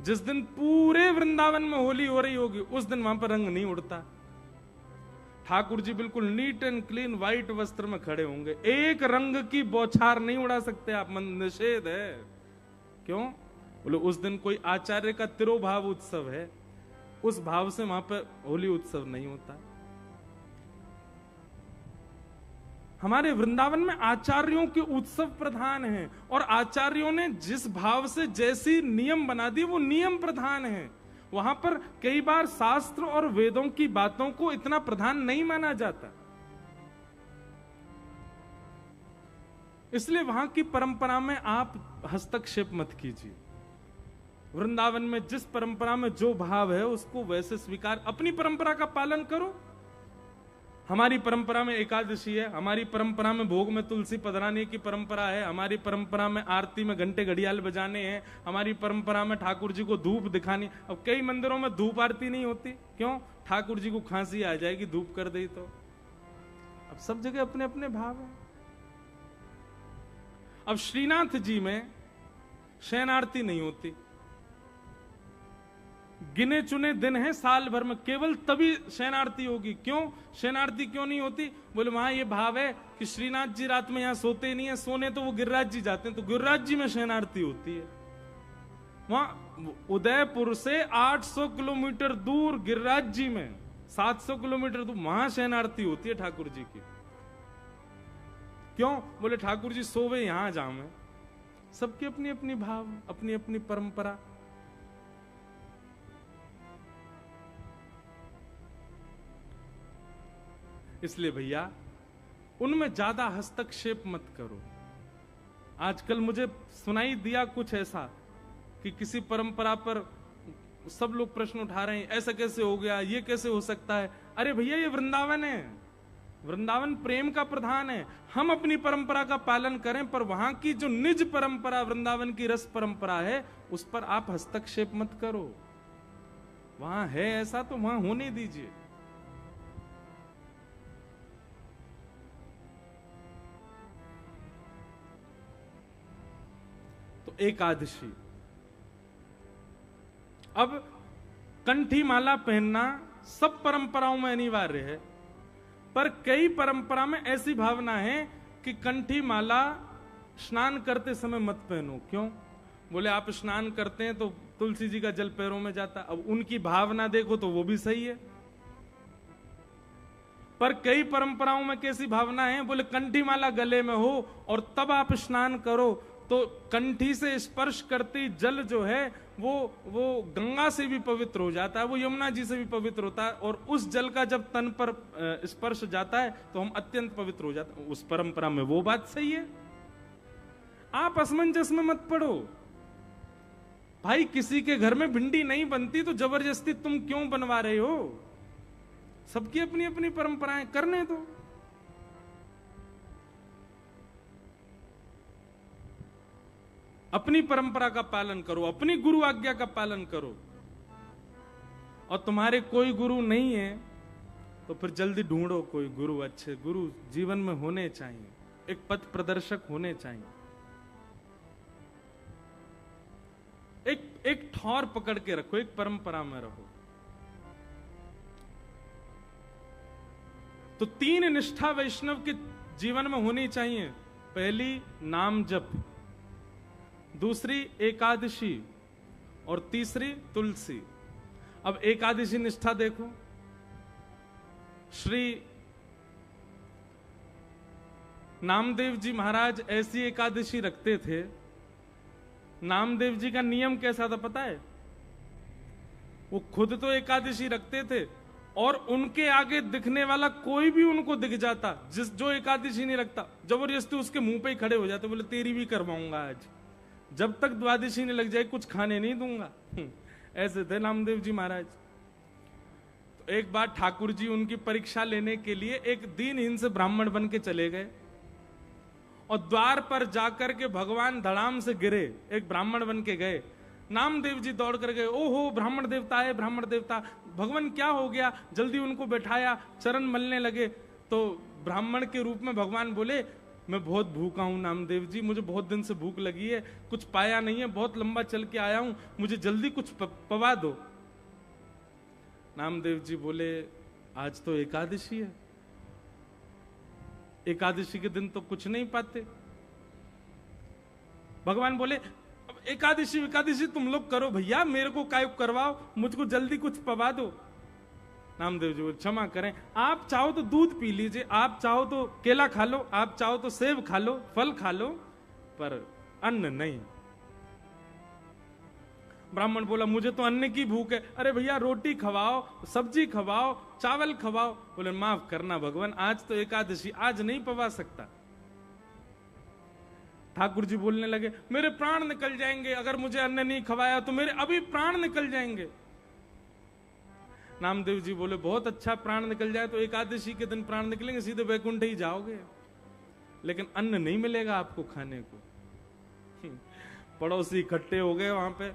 Speaker 1: जिस दिन पूरे वृंदावन में होली हो रही होगी, उस दिन वहां पर रंग नहीं उड़ता। ठाकुर जी बिल्कुल नीट एंड क्लीन व्हाइट वस्त्र में खड़े होंगे, एक रंग की बौछार नहीं उड़ा सकते आप, निषेध है। क्यों? बोले उस दिन कोई आचार्य का तिरोभाव उत्सव है, उस भाव से वहां पर होली उत्सव नहीं होता। हमारे वृंदावन में आचार्यों के उत्सव प्रधान हैं, और आचार्यों ने जिस भाव से जैसी नियम बना दिए वो नियम प्रधान है। वहां पर कई बार शास्त्र और वेदों की बातों को इतना प्रधान नहीं माना जाता, इसलिए वहां की परंपरा में आप हस्तक्षेप मत कीजिए। वृंदावन में जिस परंपरा में जो भाव है उसको वैसे स्वीकार, अपनी परंपरा का पालन करो। हमारी परंपरा में एकादशी है, हमारी परंपरा में भोग में तुलसी पधराने की परंपरा है, हमारी परंपरा में आरती में घंटे घड़ियाल बजाने हैं, हमारी परंपरा में ठाकुर जी को धूप दिखानी। अब कई मंदिरों में धूप आरती नहीं होती, क्यों? ठाकुर जी को खांसी आ जाएगी धूप कर दे तो। अब सब जगह अपने अपने भाव है। अब श्रीनाथ जी में शयन आरती नहीं होती, गिने चुने दिन हैं साल भर में, केवल तभी शयन आरती होगी। क्यों शयन आरती क्यों नहीं होती? बोले वहां ये भाव है कि श्रीनाथ जी रात में यहां सोते नहीं है, सोने तो वो गिरिराज जी जाते हैं, तो गिरिराज जी में शयन आरती होती है। वहां उदयपुर से 800 किलोमीटर दूर गिरिराज जी में 700 किलोमीटर दूर, वहां शयन आरती होती है ठाकुर जी की। क्यों? बोले ठाकुर जी सोवे यहां जावे। सबकी अपनी अपनी भाव, अपनी अपनी परंपरा। इसलिए भैया उनमें ज्यादा हस्तक्षेप मत करो। आजकल मुझे सुनाई दिया कुछ ऐसा कि किसी परंपरा पर सब लोग प्रश्न उठा रहे हैं, ऐसा कैसे हो गया, ये कैसे हो सकता है। अरे भैया ये वृंदावन है, वृंदावन प्रेम का प्रधान है। हम अपनी परंपरा का पालन करें, पर वहां की जो निज परंपरा, वृंदावन की रस परंपरा है, उस पर आप हस्तक्षेप मत करो। वहां है ऐसा तो वहां होने दीजिए। एकादशी, अब कंठी माला पहनना सब परंपराओं में अनिवार्य है, पर कई परंपरा में ऐसी भावना है कि कंठी माला स्नान करते समय मत पहनो। क्यों? बोले आप स्नान करते हैं तो तुलसी जी का जल पैरों में जाता। अब उनकी भावना देखो तो वो भी सही है, पर कई परंपराओं में कैसी भावना है? बोले कंठी माला गले में हो और तब आप स्नान करो, तो कंठी से स्पर्श करती जल जो है वो गंगा से भी पवित्र हो जाता है, वो यमुना जी से भी पवित्र होता है, और उस जल का जब तन पर स्पर्श जाता है तो हम अत्यंत पवित्र हो जाते हैं। उस परंपरा में वो बात सही है। आप असमंजस में मत पड़ो भाई। किसी के घर में भिंडी नहीं बनती तो जबरदस्ती तुम क्यों बनवा रहे हो? सबकी अपनी अपनी परंपराएं, करने दो। अपनी परंपरा का पालन करो, अपनी गुरु आज्ञा का पालन करो। और तुम्हारे कोई गुरु नहीं है तो फिर जल्दी ढूंढो कोई गुरु। अच्छे गुरु जीवन में होने चाहिए, एक पथ प्रदर्शक होने चाहिए। एक ठौर पकड़ के रखो, एक परंपरा में रहो। तो 3 निष्ठा वैष्णव के जीवन में होनी चाहिए। पहली, नाम जप। दूसरी एकादशी और तीसरी तुलसी। अब एकादशी निष्ठा देखो, श्री नामदेव जी महाराज ऐसी एकादशी रखते थे। नामदेव जी का नियम कैसा था पता है? वो खुद तो एकादशी रखते थे और उनके आगे दिखने वाला कोई भी उनको दिख जाता, जो एकादशी नहीं रखता, जबरदस्ती उसके मुंह पे ही खड़े हो जाते, बोले तेरी भी करवाऊंगा आज, जब तक द्वादशी नहीं लग जाए कुछ खाने नहीं दूंगा। ऐसे थे नामदेव जी महाराज। तो एक बार ठाकुर जी उनकी परीक्षा लेने के लिए एक दीनहीन से ब्राह्मण बन के चले गए और द्वार पर जाकर के भगवान धड़ाम से गिरे, एक ब्राह्मण बन के गए। नामदेव जी दौड़ कर गए, ओहो ब्राह्मण देवता है, ब्राह्मण देवता, भगवान क्या हो गया? जल्दी उनको बैठाया, चरण मलने लगे। तो ब्राह्मण के रूप में भगवान बोले, मैं बहुत भूखा हूं नामदेव जी, मुझे बहुत दिन से भूख लगी है, कुछ पाया नहीं है, बहुत लंबा चल के आया हूं, मुझे जल्दी कुछ पवा दो। नामदेव जी बोले, आज तो एकादशी है, एकादशी के दिन तो कुछ नहीं पाते। भगवान बोले, अब एकादशी तुम लोग करो भैया, मेरे को काय करवाओ, मुझको जल्दी कुछ पवा दो। नामदेव जी बोले, क्षमा करें, आप चाहो तो दूध पी लीजिए, आप चाहो तो केला खा लो, आप चाहो तो सेब खा लो, फल खा लो, पर अन्न नहीं। ब्राह्मण बोला, मुझे तो अन्न की भूख है। अरे भैया रोटी खवाओ, सब्जी खवाओ, चावल खवाओ। बोले, माफ करना भगवान, आज तो एकादशी, आज नहीं पवा सकता। ठाकुर जी बोलने लगे, मेरे प्राण निकल जाएंगे, अगर मुझे अन्न नहीं खवाया तो मेरे अभी प्राण निकल जाएंगे। नामदेव जी बोले, बहुत अच्छा, प्राण निकल जाए तो एकादशी के दिन प्राण निकलेंगे, सीधे वैकुंठ ही जाओगे, लेकिन अन्न नहीं मिलेगा आपको खाने को। पड़ोसी इकट्ठे हो गए वहां पे,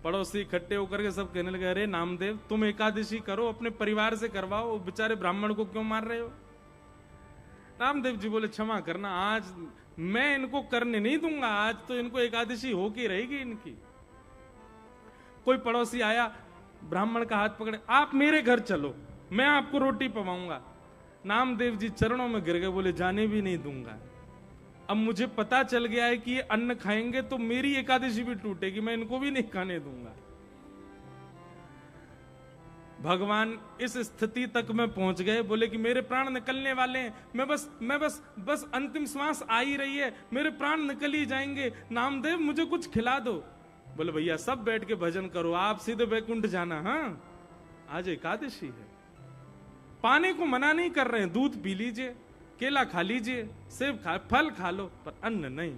Speaker 1: पड़ोसी इकट्ठे होकर के सब कहने लगे, अरे नामदेव तुम एकादशी करो, अपने परिवार से करवाओ, बेचारे ब्राह्मण को क्यों मार रहे हो? नामदेव जी बोले, क्षमा करना, आज मैं इनको करने नहीं दूंगा, आज तो इनको एकादशी होके रहेगी इनकी। कोई पड़ोसी आया, ब्राह्मण का हाथ पकड़े, आप मेरे घर चलो, मैं आपको रोटी पवाऊंगा। नामदेव जी चरणों में गिर गए, बोले, जाने भी नहीं दूंगा। अब मुझे पता चल गया है कि ये अन्न खाएंगे तो मेरी एकादशी भी टूटेगी, मैं इनको भी नहीं खाने दूंगा। भगवान इस स्थिति तक में पहुंच गए, बोले कि मेरे प्राण निकलने वाले हैं, मैं बस अंतिम श्वास आ ही रही है, मेरे प्राण निकल ही जाएंगे, नामदेव मुझे कुछ खिला दो। बोले, भैया सब बैठ के भजन करो, आप सीधे वैकुंठ जाना, हाँ आज एकादशी है। पाने को मना नहीं कर रहे हैं, दूध पी लीजिए, केला खा लीजिए, सेब खा, फल खा लो, पर अन्न नहीं।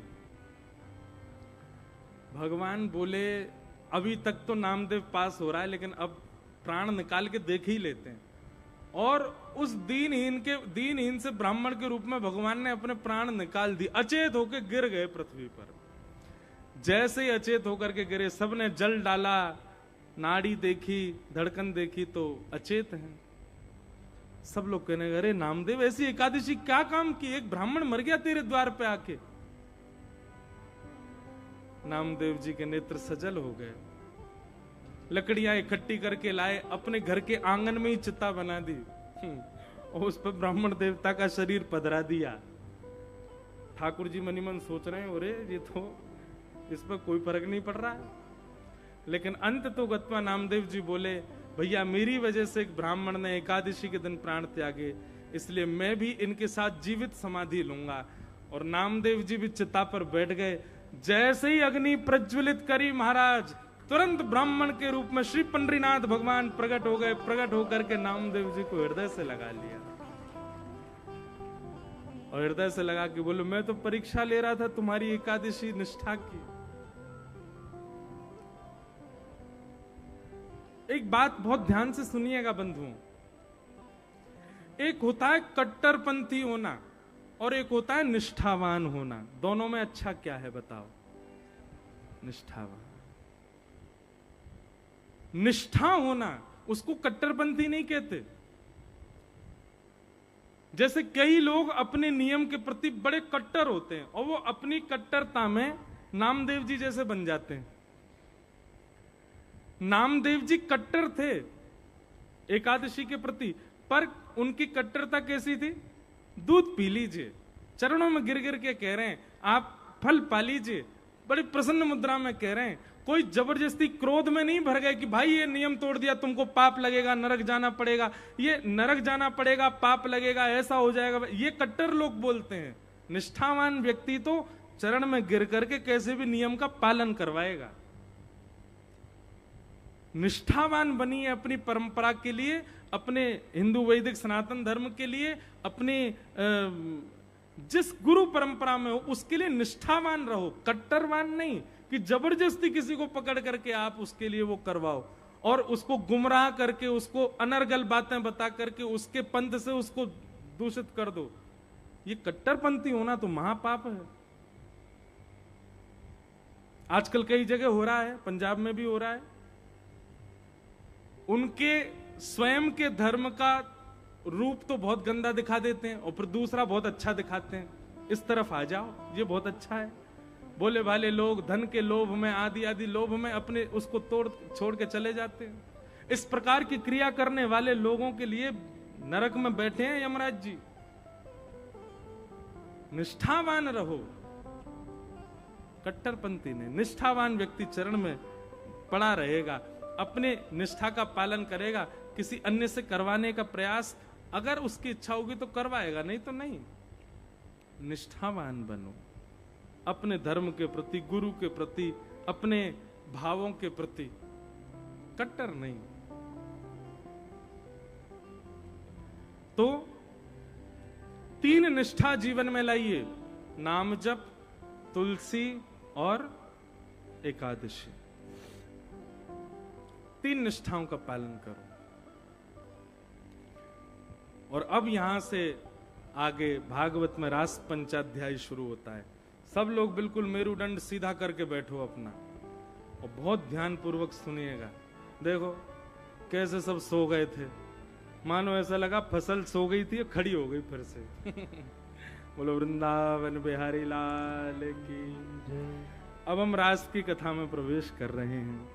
Speaker 1: भगवान बोले, अभी तक तो नामदेव पास हो रहा है, लेकिन अब प्राण निकाल के देख ही लेते हैं। और उस दीनहीन से ब्राह्मण के रूप में भगवान ने अपने प्राण निकाल दिए, अचेत होकर गिर गए पृथ्वी पर। जैसे ही अचेत होकर के गिरे, सबने जल डाला, नाड़ी देखी, धड़कन देखी तो अचेत हैं। सब लोग कहने लगे, अरे नामदेव ऐसी एकादशी क्या काम की, एक ब्राह्मण मर गया तेरे द्वार पे आके। नामदेव जी के नेत्र सजल हो गए, लकड़ियां इकट्ठी करके लाए, अपने घर के आंगन में ही चिता बना दी और उस पर ब्राह्मण देवता का शरीर पधरा दिया। ठाकुर जी मनी मन सोच रहे हैं, अरे ये तो इस पर कोई फर्क नहीं पड़ रहा है। लेकिन अंत तो गत्वा नामदेव जी बोले, भैया मेरी वजह से एक ब्राह्मण ने एकादशी के दिन प्राण त्यागे, इसलिए मैं भी इनके साथ जीवित समाधि लूंगा। और नामदेव जी भी चिता पर बैठ गए। जैसे ही अग्नि प्रज्वलित करी महाराज, तुरंत ब्राह्मण के रूप में श्री पंडरीनाथ भगवान प्रकट हो गए। प्रकट होकर के नामदेव जी को हृदय से लगा लिया और हृदय से लगा के बोले, मैं तो परीक्षा ले रहा था तुम्हारी एकादशी निष्ठा की। एक बात बहुत ध्यान से सुनिएगा बंधुओं, एक होता है कट्टरपंथी होना और एक होता है निष्ठावान होना। दोनों में अच्छा क्या है बताओ? निष्ठावान। निष्ठा होना, उसको कट्टरपंथी नहीं कहते। जैसे कई लोग अपने नियम के प्रति बड़े कट्टर होते हैं और वो अपनी कट्टरता में नामदेव जी जैसे बन जाते हैं। नामदेव जी कट्टर थे एकादशी के प्रति, पर उनकी कट्टरता कैसी थी? दूध पी लीजिए, चरणों में गिर गिर के कह रहे हैं आप फल पा लीजिए, बड़ी प्रसन्न मुद्रा में कह रहे हैं, कोई जबरदस्ती क्रोध में नहीं भर गए कि भाई ये नियम तोड़ दिया, तुमको पाप लगेगा, नरक जाना पड़ेगा, ये नरक जाना पड़ेगा, पाप लगेगा, ऐसा हो जाएगा। ये कट्टर लोग बोलते हैं। निष्ठावान व्यक्ति तो चरण में गिर करके कैसे भी नियम का पालन करवाएगा। निष्ठावान बनिए अपनी परंपरा के लिए, अपने हिंदू वैदिक सनातन धर्म के लिए, अपने जिस गुरु परंपरा में हो उसके लिए निष्ठावान रहो, कट्टरवान नहीं कि जबरदस्ती किसी को पकड़ करके आप उसके लिए वो करवाओ और उसको गुमराह करके, उसको अनर्गल बातें बता करके उसके पंथ से उसको दूषित कर दो। ये कट्टरपंथी होना तो महापाप है। आजकल कई जगह हो रहा है, पंजाब में भी हो रहा है। उनके स्वयं के धर्म का रूप तो बहुत गंदा दिखा देते हैं और फिर दूसरा बहुत अच्छा दिखाते हैं। इस तरफ आ जाओ, ये बहुत अच्छा है। बोले भाले लोग धन के लोभ में, आदि आदि लोभ में अपने उसको छोड़ के चले जाते हैं। इस प्रकार की क्रिया करने वाले लोगों के लिए नरक में बैठे हैं यमराज जी। निष्ठावान रहो। कट्टरपंथी ने, निष्ठावान व्यक्ति चरण में पड़ा रहेगा, अपने निष्ठा का पालन करेगा, किसी अन्य से करवाने का प्रयास अगर उसकी इच्छा होगी तो करवाएगा, नहीं तो नहीं। निष्ठावान बनो अपने धर्म के प्रति, गुरु के प्रति, अपने भावों के प्रति, कट्टर नहीं। तो 3 निष्ठा जीवन में लाइए, नाम जप, तुलसी और एकादशी। 3 निष्ठाओं का पालन करो। और अब यहां से आगे भागवत में रास पंचाध्याय शुरू होता है। सब लोग बिल्कुल मेरुदंड सीधा करके बैठो अपना और बहुत ध्यान पूर्वक सुनिएगा। देखो कैसे सब सो गए थे, मानो ऐसा लगा फसल सो गई थी और खड़ी हो गई फिर से। बोलो वृंदावन बिहारी लाल की। अब हम रास की कथा में प्रवेश कर रहे हैं।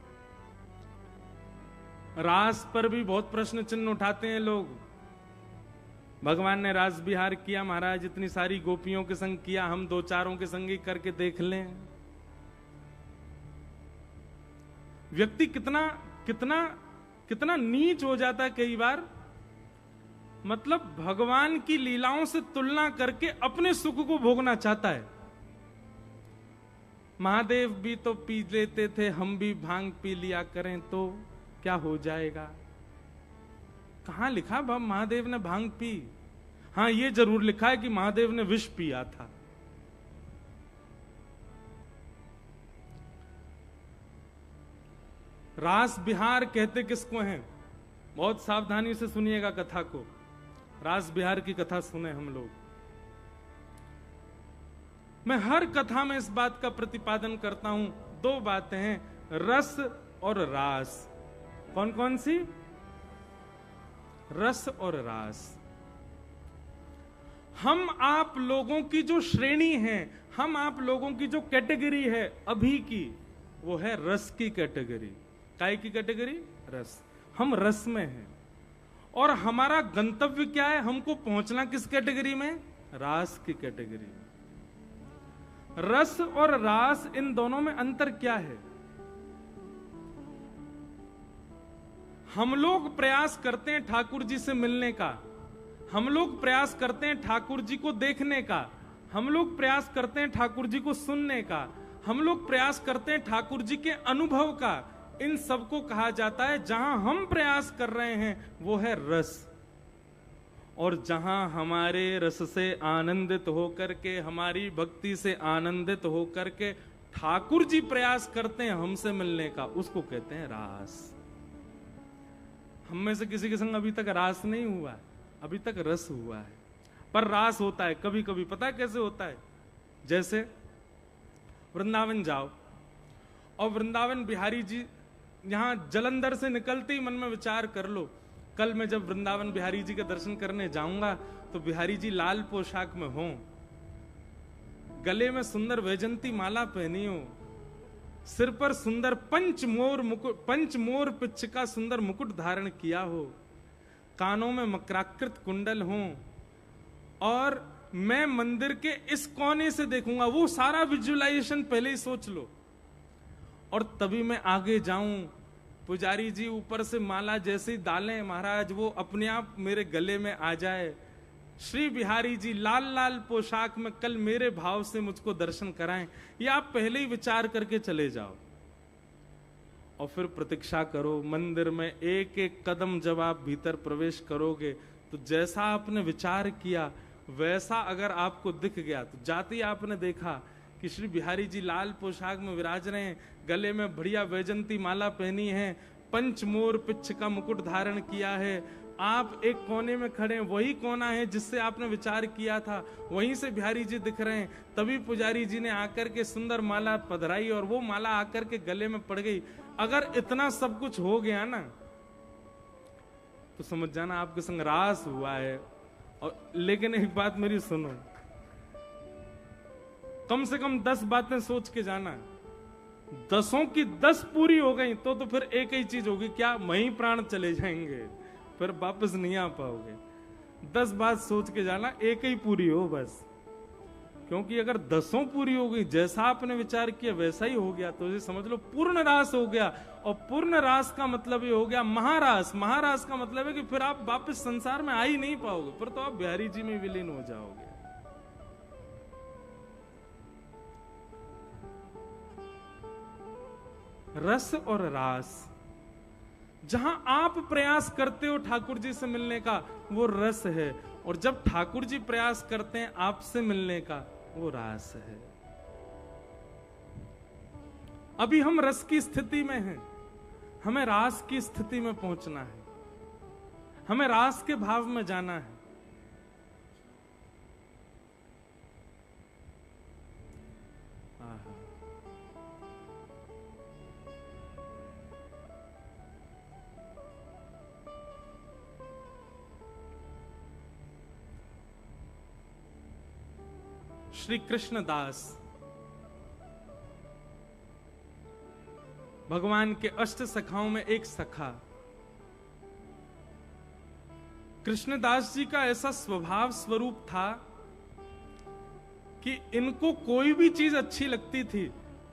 Speaker 1: रास पर भी बहुत प्रश्न चिन्ह उठाते हैं लोग। भगवान ने रास विहार किया महाराज, इतनी सारी गोपियों के संग किया, हम 2-4 के संग ही करके देख लें। व्यक्ति कितना कितना कितना नीच हो जाता है कई बार। मतलब भगवान की लीलाओं से तुलना करके अपने सुख को भोगना चाहता है। महादेव भी तो पी लेते थे, हम भी भांग पी लिया करें तो क्या हो जाएगा। कहां लिखा महादेव ने भांग पी? हां ये जरूर लिखा है कि महादेव ने विष पिया था। रास बिहार कहते किसको हैं? बहुत सावधानी से सुनिएगा कथा को। रास बिहार की कथा सुने हम लोग। मैं हर कथा में इस बात का प्रतिपादन करता हूं। 2 बातें हैं, रस और रास। कौन कौन सी? रस और रास। हम आप लोगों की जो श्रेणी है, हम आप लोगों की जो कैटेगरी है अभी की, वो है रस की कैटेगरी। काय की कैटेगरी? रस। हम रस में हैं। और हमारा गंतव्य क्या है? हमको पहुंचना किस कैटेगरी में? रास की कैटेगरी। रस और रास, इन दोनों में अंतर क्या है? हम लोग प्रयास करते हैं ठाकुर जी से मिलने का, हम लोग प्रयास करते हैं ठाकुर जी को देखने का, हम लोग प्रयास करते हैं ठाकुर जी को सुनने का, हम लोग प्रयास करते हैं ठाकुर जी के अनुभव का। इन सबको कहा जाता है, जहां हम प्रयास कर रहे हैं वो है रस। और जहां हमारे रस से आनंदित होकर के, हमारी भक्ति से आनंदित होकर के ठाकुर जी प्रयास करते हैं हमसे मिलने का, उसको कहते हैं रास। हम में से किसी के संग अभी तक रास नहीं हुआ है, अभी तक रस हुआ है। पर रास होता है कभी कभी। पता है कैसे होता है? जैसे वृंदावन जाओ और वृंदावन बिहारी जी, यहां जलंधर से निकलते ही मन में विचार कर लो, कल मैं जब वृंदावन बिहारी जी के दर्शन करने जाऊंगा तो बिहारी जी लाल पोशाक में हो, गले में सुंदर वैजंती माला पहनी हो, सिर पर सुंदर पंचमोर पिच्छ का सुंदर मुकुट धारण किया हो, कानों में मकराकृत कुंडल हो और मैं मंदिर के इस कोने से देखूंगा, वो सारा विजुअलाइजेशन पहले ही सोच लो, और तभी मैं आगे जाऊं। पुजारी जी ऊपर से माला जैसे ही डालें महाराज, वो अपने आप मेरे गले में आ जाए। श्री बिहारी जी लाल लाल पोशाक में कल मेरे भाव से मुझको दर्शन कराएं, ये आप पहले ही विचार करके चले जाओ, और फिर प्रतीक्षा करो। मंदिर में एक एक कदम जब आप भीतर प्रवेश करोगे, तो जैसा आपने विचार किया वैसा अगर आपको दिख गया, तो जाते ही आपने देखा कि श्री बिहारी जी लाल पोशाक में विराज रहे हैं, गले में बढ़िया वैजंती माला पहनी है, पंच मोर पिच्छ का मुकुट धारण किया है, आप एक कोने में खड़े हैं, वही कोना है जिससे आपने विचार किया था, वहीं से बिहारी जी दिख रहे हैं। तभी पुजारी जी ने आकर के सुंदर माला पधराई और वो माला आकर के गले में पड़ गई। अगर इतना सब कुछ हो गया ना, तो समझ जाना आपके संग रास हुआ है। और लेकिन एक बात मेरी सुनो, कम से कम 10 बातें सोच के जाना, 10 की 10 पूरी हो गई तो फिर एक ही चीज होगी, क्या वहीं प्राण चले जाएंगे, फिर वापस नहीं आ पाओगे। 10 बात सोच के जाना, एक ही पूरी हो बस, क्योंकि अगर 10 पूरी हो गई, जैसा आपने विचार किया वैसा ही हो गया, तो ये समझ लो पूर्ण रास हो गया। और पूर्ण रास का मतलब ये हो गया महारास। महारास का मतलब है कि फिर आप वापस संसार में आ ही नहीं पाओगे, फिर तो आप बिहारी जी में विलीन हो जाओगे। रस और रास, जहां आप प्रयास करते हो ठाकुर जी से मिलने का, वो रस है, और जब ठाकुर जी प्रयास करते हैं आपसे मिलने का, वो रास है। अभी हम रस की स्थिति में हैं, हमें रास की स्थिति में पहुंचना है, हमें रास के भाव में जाना है। श्री कृष्णदास भगवान के अष्ट सखाओं में एक सखा। कृष्णदास जी का ऐसा स्वभाव स्वरूप था कि इनको कोई भी चीज अच्छी लगती थी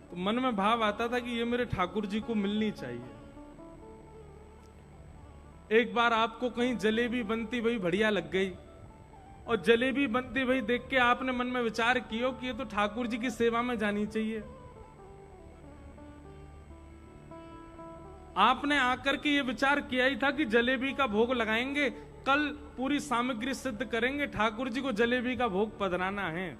Speaker 1: तो मन में भाव आता था कि ये मेरे ठाकुर जी को मिलनी चाहिए। एक बार आपको कहीं जलेबी बनती हुई बढ़िया लग गई, और जलेबी बनती हुई देख के आपने मन में विचार किया कि ये तो ठाकुर जी की सेवा में जानी चाहिए। आपने आकर के ये विचार किया ही था कि जलेबी का भोग लगाएंगे, कल पूरी सामग्री सिद्ध करेंगे, ठाकुर जी को जलेबी का भोग पधराना है।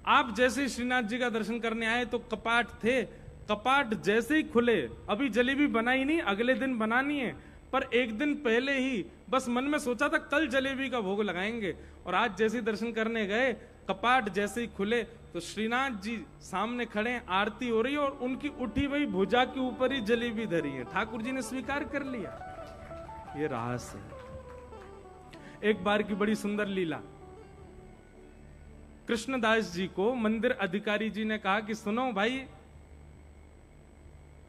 Speaker 1: आप जैसे श्रीनाथ जी का दर्शन करने आए तो कपाट थे, कपाट जैसे ही खुले, अभी जलेबी बनाई नहीं, अगले दिन बनानी है, पर एक दिन पहले ही बस मन में सोचा था कल जलेबी का भोग लगाएंगे, और आज जैसे ही दर्शन करने गए, कपाट जैसे ही खुले तो श्रीनाथ जी सामने खड़े हैं, आरती हो रही है, और उनकी उठी हुई भुजा के ऊपर ही जलेबी धरी है। ठाकुर जी ने स्वीकार कर लिया, ये रास है। एक बार की बड़ी सुंदर लीला, कृष्णदास जी को मंदिर अधिकारी जी ने कहा कि सुनो भाई,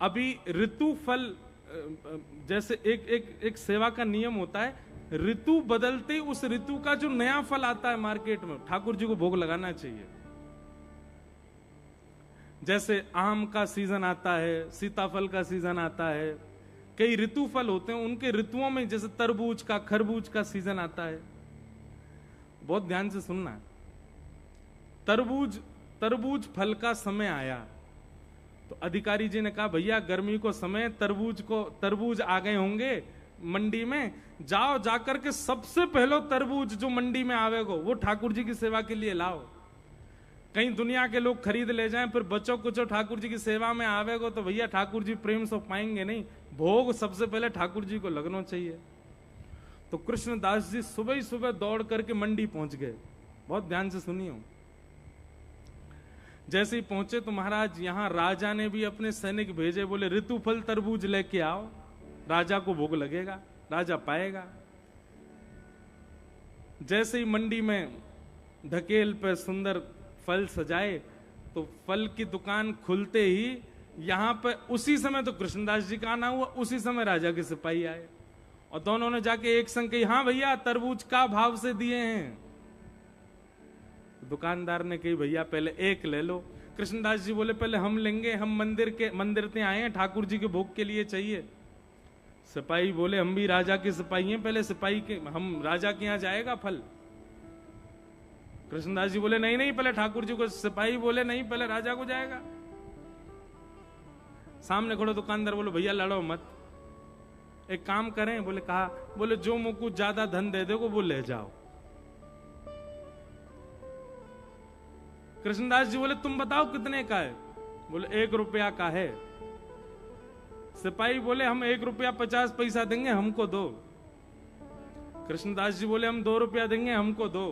Speaker 1: अभी ऋतु फल, जैसे एक सेवा का नियम होता है, ऋतु बदलते उस ऋतु का जो नया फल आता है मार्केट में, ठाकुर जी को भोग लगाना चाहिए। जैसे आम का सीजन आता है, सीताफल का सीजन आता है, कई ऋतु फल होते हैं, उनके ऋतुओं में जैसे तरबूज का, खरबूज का सीजन आता है। बहुत ध्यान से सुनना, तरबूज फल का समय आया तो अधिकारी जी ने कहा भैया गर्मी को समय, तरबूज आ गए होंगे मंडी में, जाओ जाकर के सबसे पहले तरबूज जो मंडी में आवेगो वो ठाकुर जी की सेवा के लिए लाओ। कहीं दुनिया के लोग खरीद ले जाएं, फिर बच्चों कुछ ठाकुर जी की सेवा में आवेगो तो भैया ठाकुर जी प्रेम से पाएंगे नहीं, भोग सबसे पहले ठाकुर जी को लगना चाहिए। तो कृष्णदास जी सुबह ही सुबह दौड़ करके मंडी पहुंच गए। बहुत ध्यान से सुनिए, जैसे ही पहुंचे तो महाराज यहां राजा ने भी अपने सैनिक भेजे, बोले ऋतुफल तरबूज लेके आओ, राजा को भोग लगेगा, राजा पाएगा। जैसे ही मंडी में ढकेल पे सुंदर फल सजाए तो फल की दुकान खुलते ही यहां पे उसी समय तो कृष्णदास जी का आना हुआ, उसी समय राजा के सिपाही आए और दोनों ने जाके एक संग कही, हाँ भैया तरबूज का भाव से दिए हैं। दुकानदार ने कही भैया पहले एक ले लो। कृष्णदास जी बोले पहले हम लेंगे, हम मंदिर से आए हैं, ठाकुर जी के भोग के लिए चाहिए। सिपाही बोले हम भी राजा के सिपाही हैं, पहले सिपाही के, हम राजा के यहां जाएगा फल। कृष्णदास जी बोले नहीं नहीं पहले ठाकुर जी को। सिपाही बोले नहीं पहले राजा को जाएगा। सामने खड़ो दुकानदार बोलो भैया लड़ो मत, एक काम करें। बोले कहा, बोले जो मुझको ज्यादा धन दे देगो वो ले जाओ। कृष्णदास जी बोले तुम बताओ कितने का है? बोले 1 रुपया का है। सिपाही बोले हम 1 रुपया 50 पैसा देंगे, हमको दो। कृष्णदास जी बोले हम 2 रुपया देंगे, हमको दो।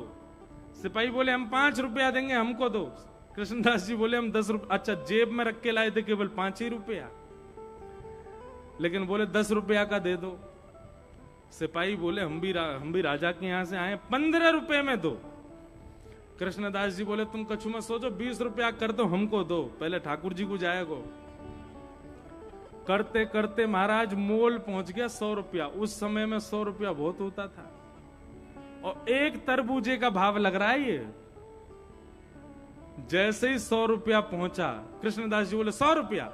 Speaker 1: सिपाही बोले हम 5 रुपया देंगे, हमको दो। कृष्णदास जी बोले हम 10 रुपया, अच्छा जेब में रख के लाए थे केवल 5 ही रुपया, लेकिन बोले 10 रुपया का दे दो। सिपाही बोले हम भी राजा के यहां से आए, 15 रुपए में दो। कृष्णदास जी बोले तुम कछु मत सोचो, 20 रुपया कर दो, हमको दो, पहले ठाकुर जी को जाएगो। करते करते महाराज मोल पहुंच गया 100 रुपया। उस समय में 100 रुपया बहुत होता था, और एक तरबूजे का भाव लग रहा है ये। जैसे ही 100 रुपया पहुंचा, कृष्णदास जी बोले 100 रुपया।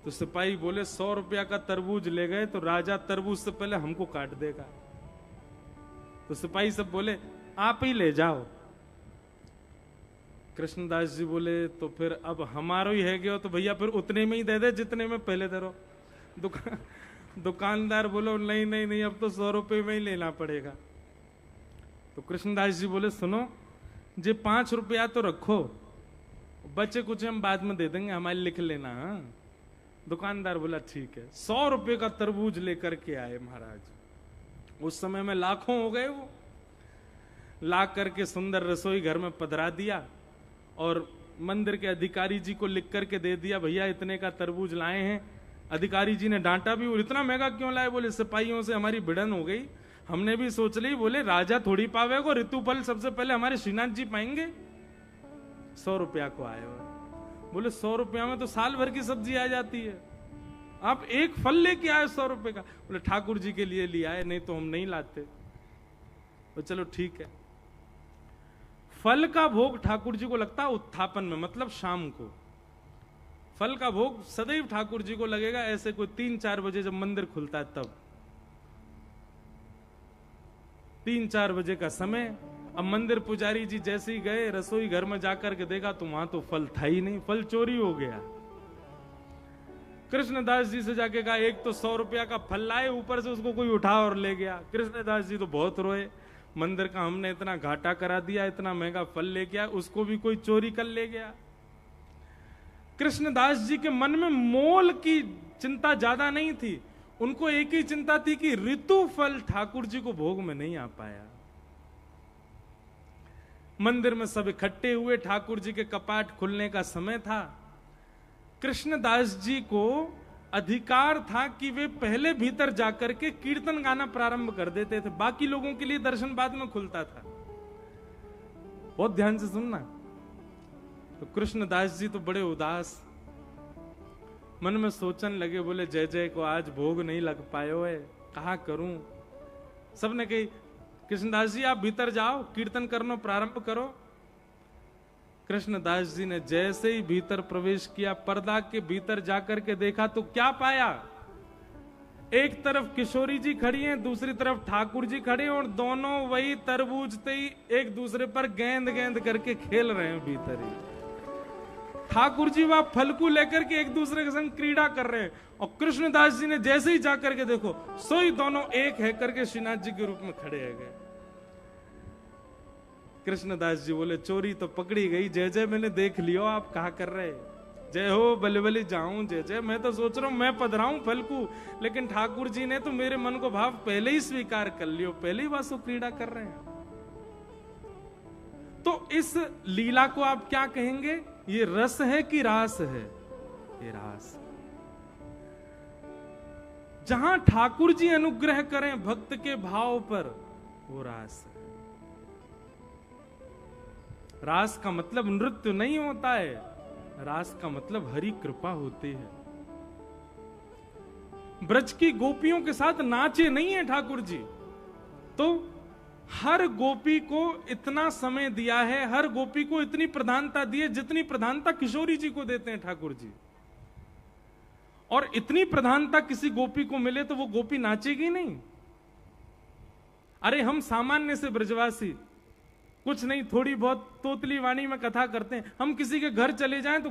Speaker 1: तो सिपाही बोले 100 रुपया का तरबूज ले गए तो राजा तरबूज से पहले हमको काट देगा। तो सिपाही सब बोले आप ही ले जाओ। कृष्णदास जी बोले तो फिर अब हमारा ही है गया तो भैया फिर उतने में ही दे दे जितने में पहले दे रहो। दुकानदार बोलो नहीं नहीं नहीं अब तो 100 रुपये में ही लेना पड़ेगा। तो कृष्णदास जी बोले सुनो जी 5 रुपया तो रखो, बचे कुछ हम बाद में दे देंगे, हमारे लिख लेना। हाँ दुकानदार बोला ठीक है। 100 रुपये का तरबूज लेकर के आए महाराज। उस समय में लाखों हो गए वो। ला करके सुंदर रसोई घर में पधरा दिया और मंदिर के अधिकारी जी को लिख करके दे दिया भैया इतने का तरबूज लाए हैं। अधिकारी जी ने डांटा भी, इतना महंगा क्यों लाए? बोले सिपाहियों से हमारी भिड़न हो गई, हमने भी सोच ली, बोले राजा थोड़ी पावेगा, ऋतुफल सबसे पहले हमारे श्रीनाथ जी पाएंगे। 100 रुपया को आए हो। बोले 100 रुपया में तो साल भर की सब्जी आ जाती है, आप एक फल लेके आए 100 रुपए का। बोले ठाकुर जी के लिए लिया है, नहीं तो हम नहीं लाते। तो चलो ठीक है। फल का भोग ठाकुर जी को लगता है उत्थापन में, मतलब शाम को। फल का भोग सदैव ठाकुर जी को लगेगा ऐसे कोई 3-4 बजे जब मंदिर खुलता है तब 3-4 बजे का समय। अब मंदिर पुजारी जी जैसे ही गए रसोई घर में जाकर के देखा तो वहां तो फल था ही नहीं, फल चोरी हो गया। कृष्णदास जी से जाके कहा एक तो 100 रुपया का फल लाए, ऊपर से उसको कोई उठा और ले गया। कृष्णदास जी तो बहुत रोए, मंदिर का हमने इतना घाटा करा दिया, इतना महंगा फल ले गया, उसको भी कोई चोरी कर ले गया। कृष्णदास जी के मन में मोल की चिंता ज्यादा नहीं थी, उनको एक ही चिंता थी कि ऋतु फल ठाकुर जी को भोग में नहीं आ पाया। मंदिर में सब इकट्ठे हुए, ठाकुर जी के कपाट खुलने का समय था। कृष्णदास जी को अधिकार था कि वे पहले भीतर जाकर के कीर्तन गाना प्रारंभ कर देते थे, बाकी लोगों के लिए दर्शन बाद में खुलता था। बहुत ध्यान से सुनना। तो कृष्णदास जी तो बड़े उदास मन में सोचने लगे, बोले जय जय को आज भोग नहीं लग पायो है, कहा करूं। सबने कही कृष्णदास जी आप भीतर जाओ, कीर्तन करना प्रारंभ करो। कृष्णदास जी ने जैसे ही भीतर प्रवेश किया, पर्दा के भीतर जाकर के देखा तो क्या पाया? एक तरफ किशोरी जी खड़ी हैं, दूसरी तरफ ठाकुर जी खड़े हैं, और दोनों वही तरबूजते ही एक दूसरे पर गेंद गेंद करके खेल रहे हैं भीतर ही। ठाकुर जी वहां फलकू लेकर के एक दूसरे के संग क्रीड़ा कर रहे हैं, और कृष्णदास जी ने जैसे ही जाकर के देखो सोई दोनों एक है करके श्रीनाथ जी के रूप में खड़े है गए। कृष्णदास जी बोले चोरी तो पकड़ी गई, जय जय मैंने देख लियो, आप कहा कर रहे, जय हो बले बले जाऊं जय जय। मैं तो सोच रहा हूं मैं पधराऊं फलकू, लेकिन ठाकुर जी ने तो मेरे मन को भाव पहले ही स्वीकार कर लियो, पहले ही वासो क्रीड़ा कर रहे हैं। तो इस लीला को आप क्या कहेंगे? ये रस है कि रास है? ये रास। जहां ठाकुर जी अनुग्रह करें भक्त के भाव पर, वो रास है। रास का मतलब नृत्य नहीं होता है, रास का मतलब हरि कृपा होती है। ब्रज की गोपियों के साथ नाचे नहीं है ठाकुर जी, तो हर गोपी को इतना समय दिया है, हर गोपी को इतनी प्रधानता दी है जितनी प्रधानता किशोरी जी को देते हैं ठाकुर जी। और इतनी प्रधानता किसी गोपी को मिले तो वो गोपी नाचेगी नहीं? अरे हम सामान्य से ब्रजवासी, कुछ नहीं, थोड़ी बहुत तोतली वाणी में कथा करते हैं। हम किसी के घर चले जाएं तो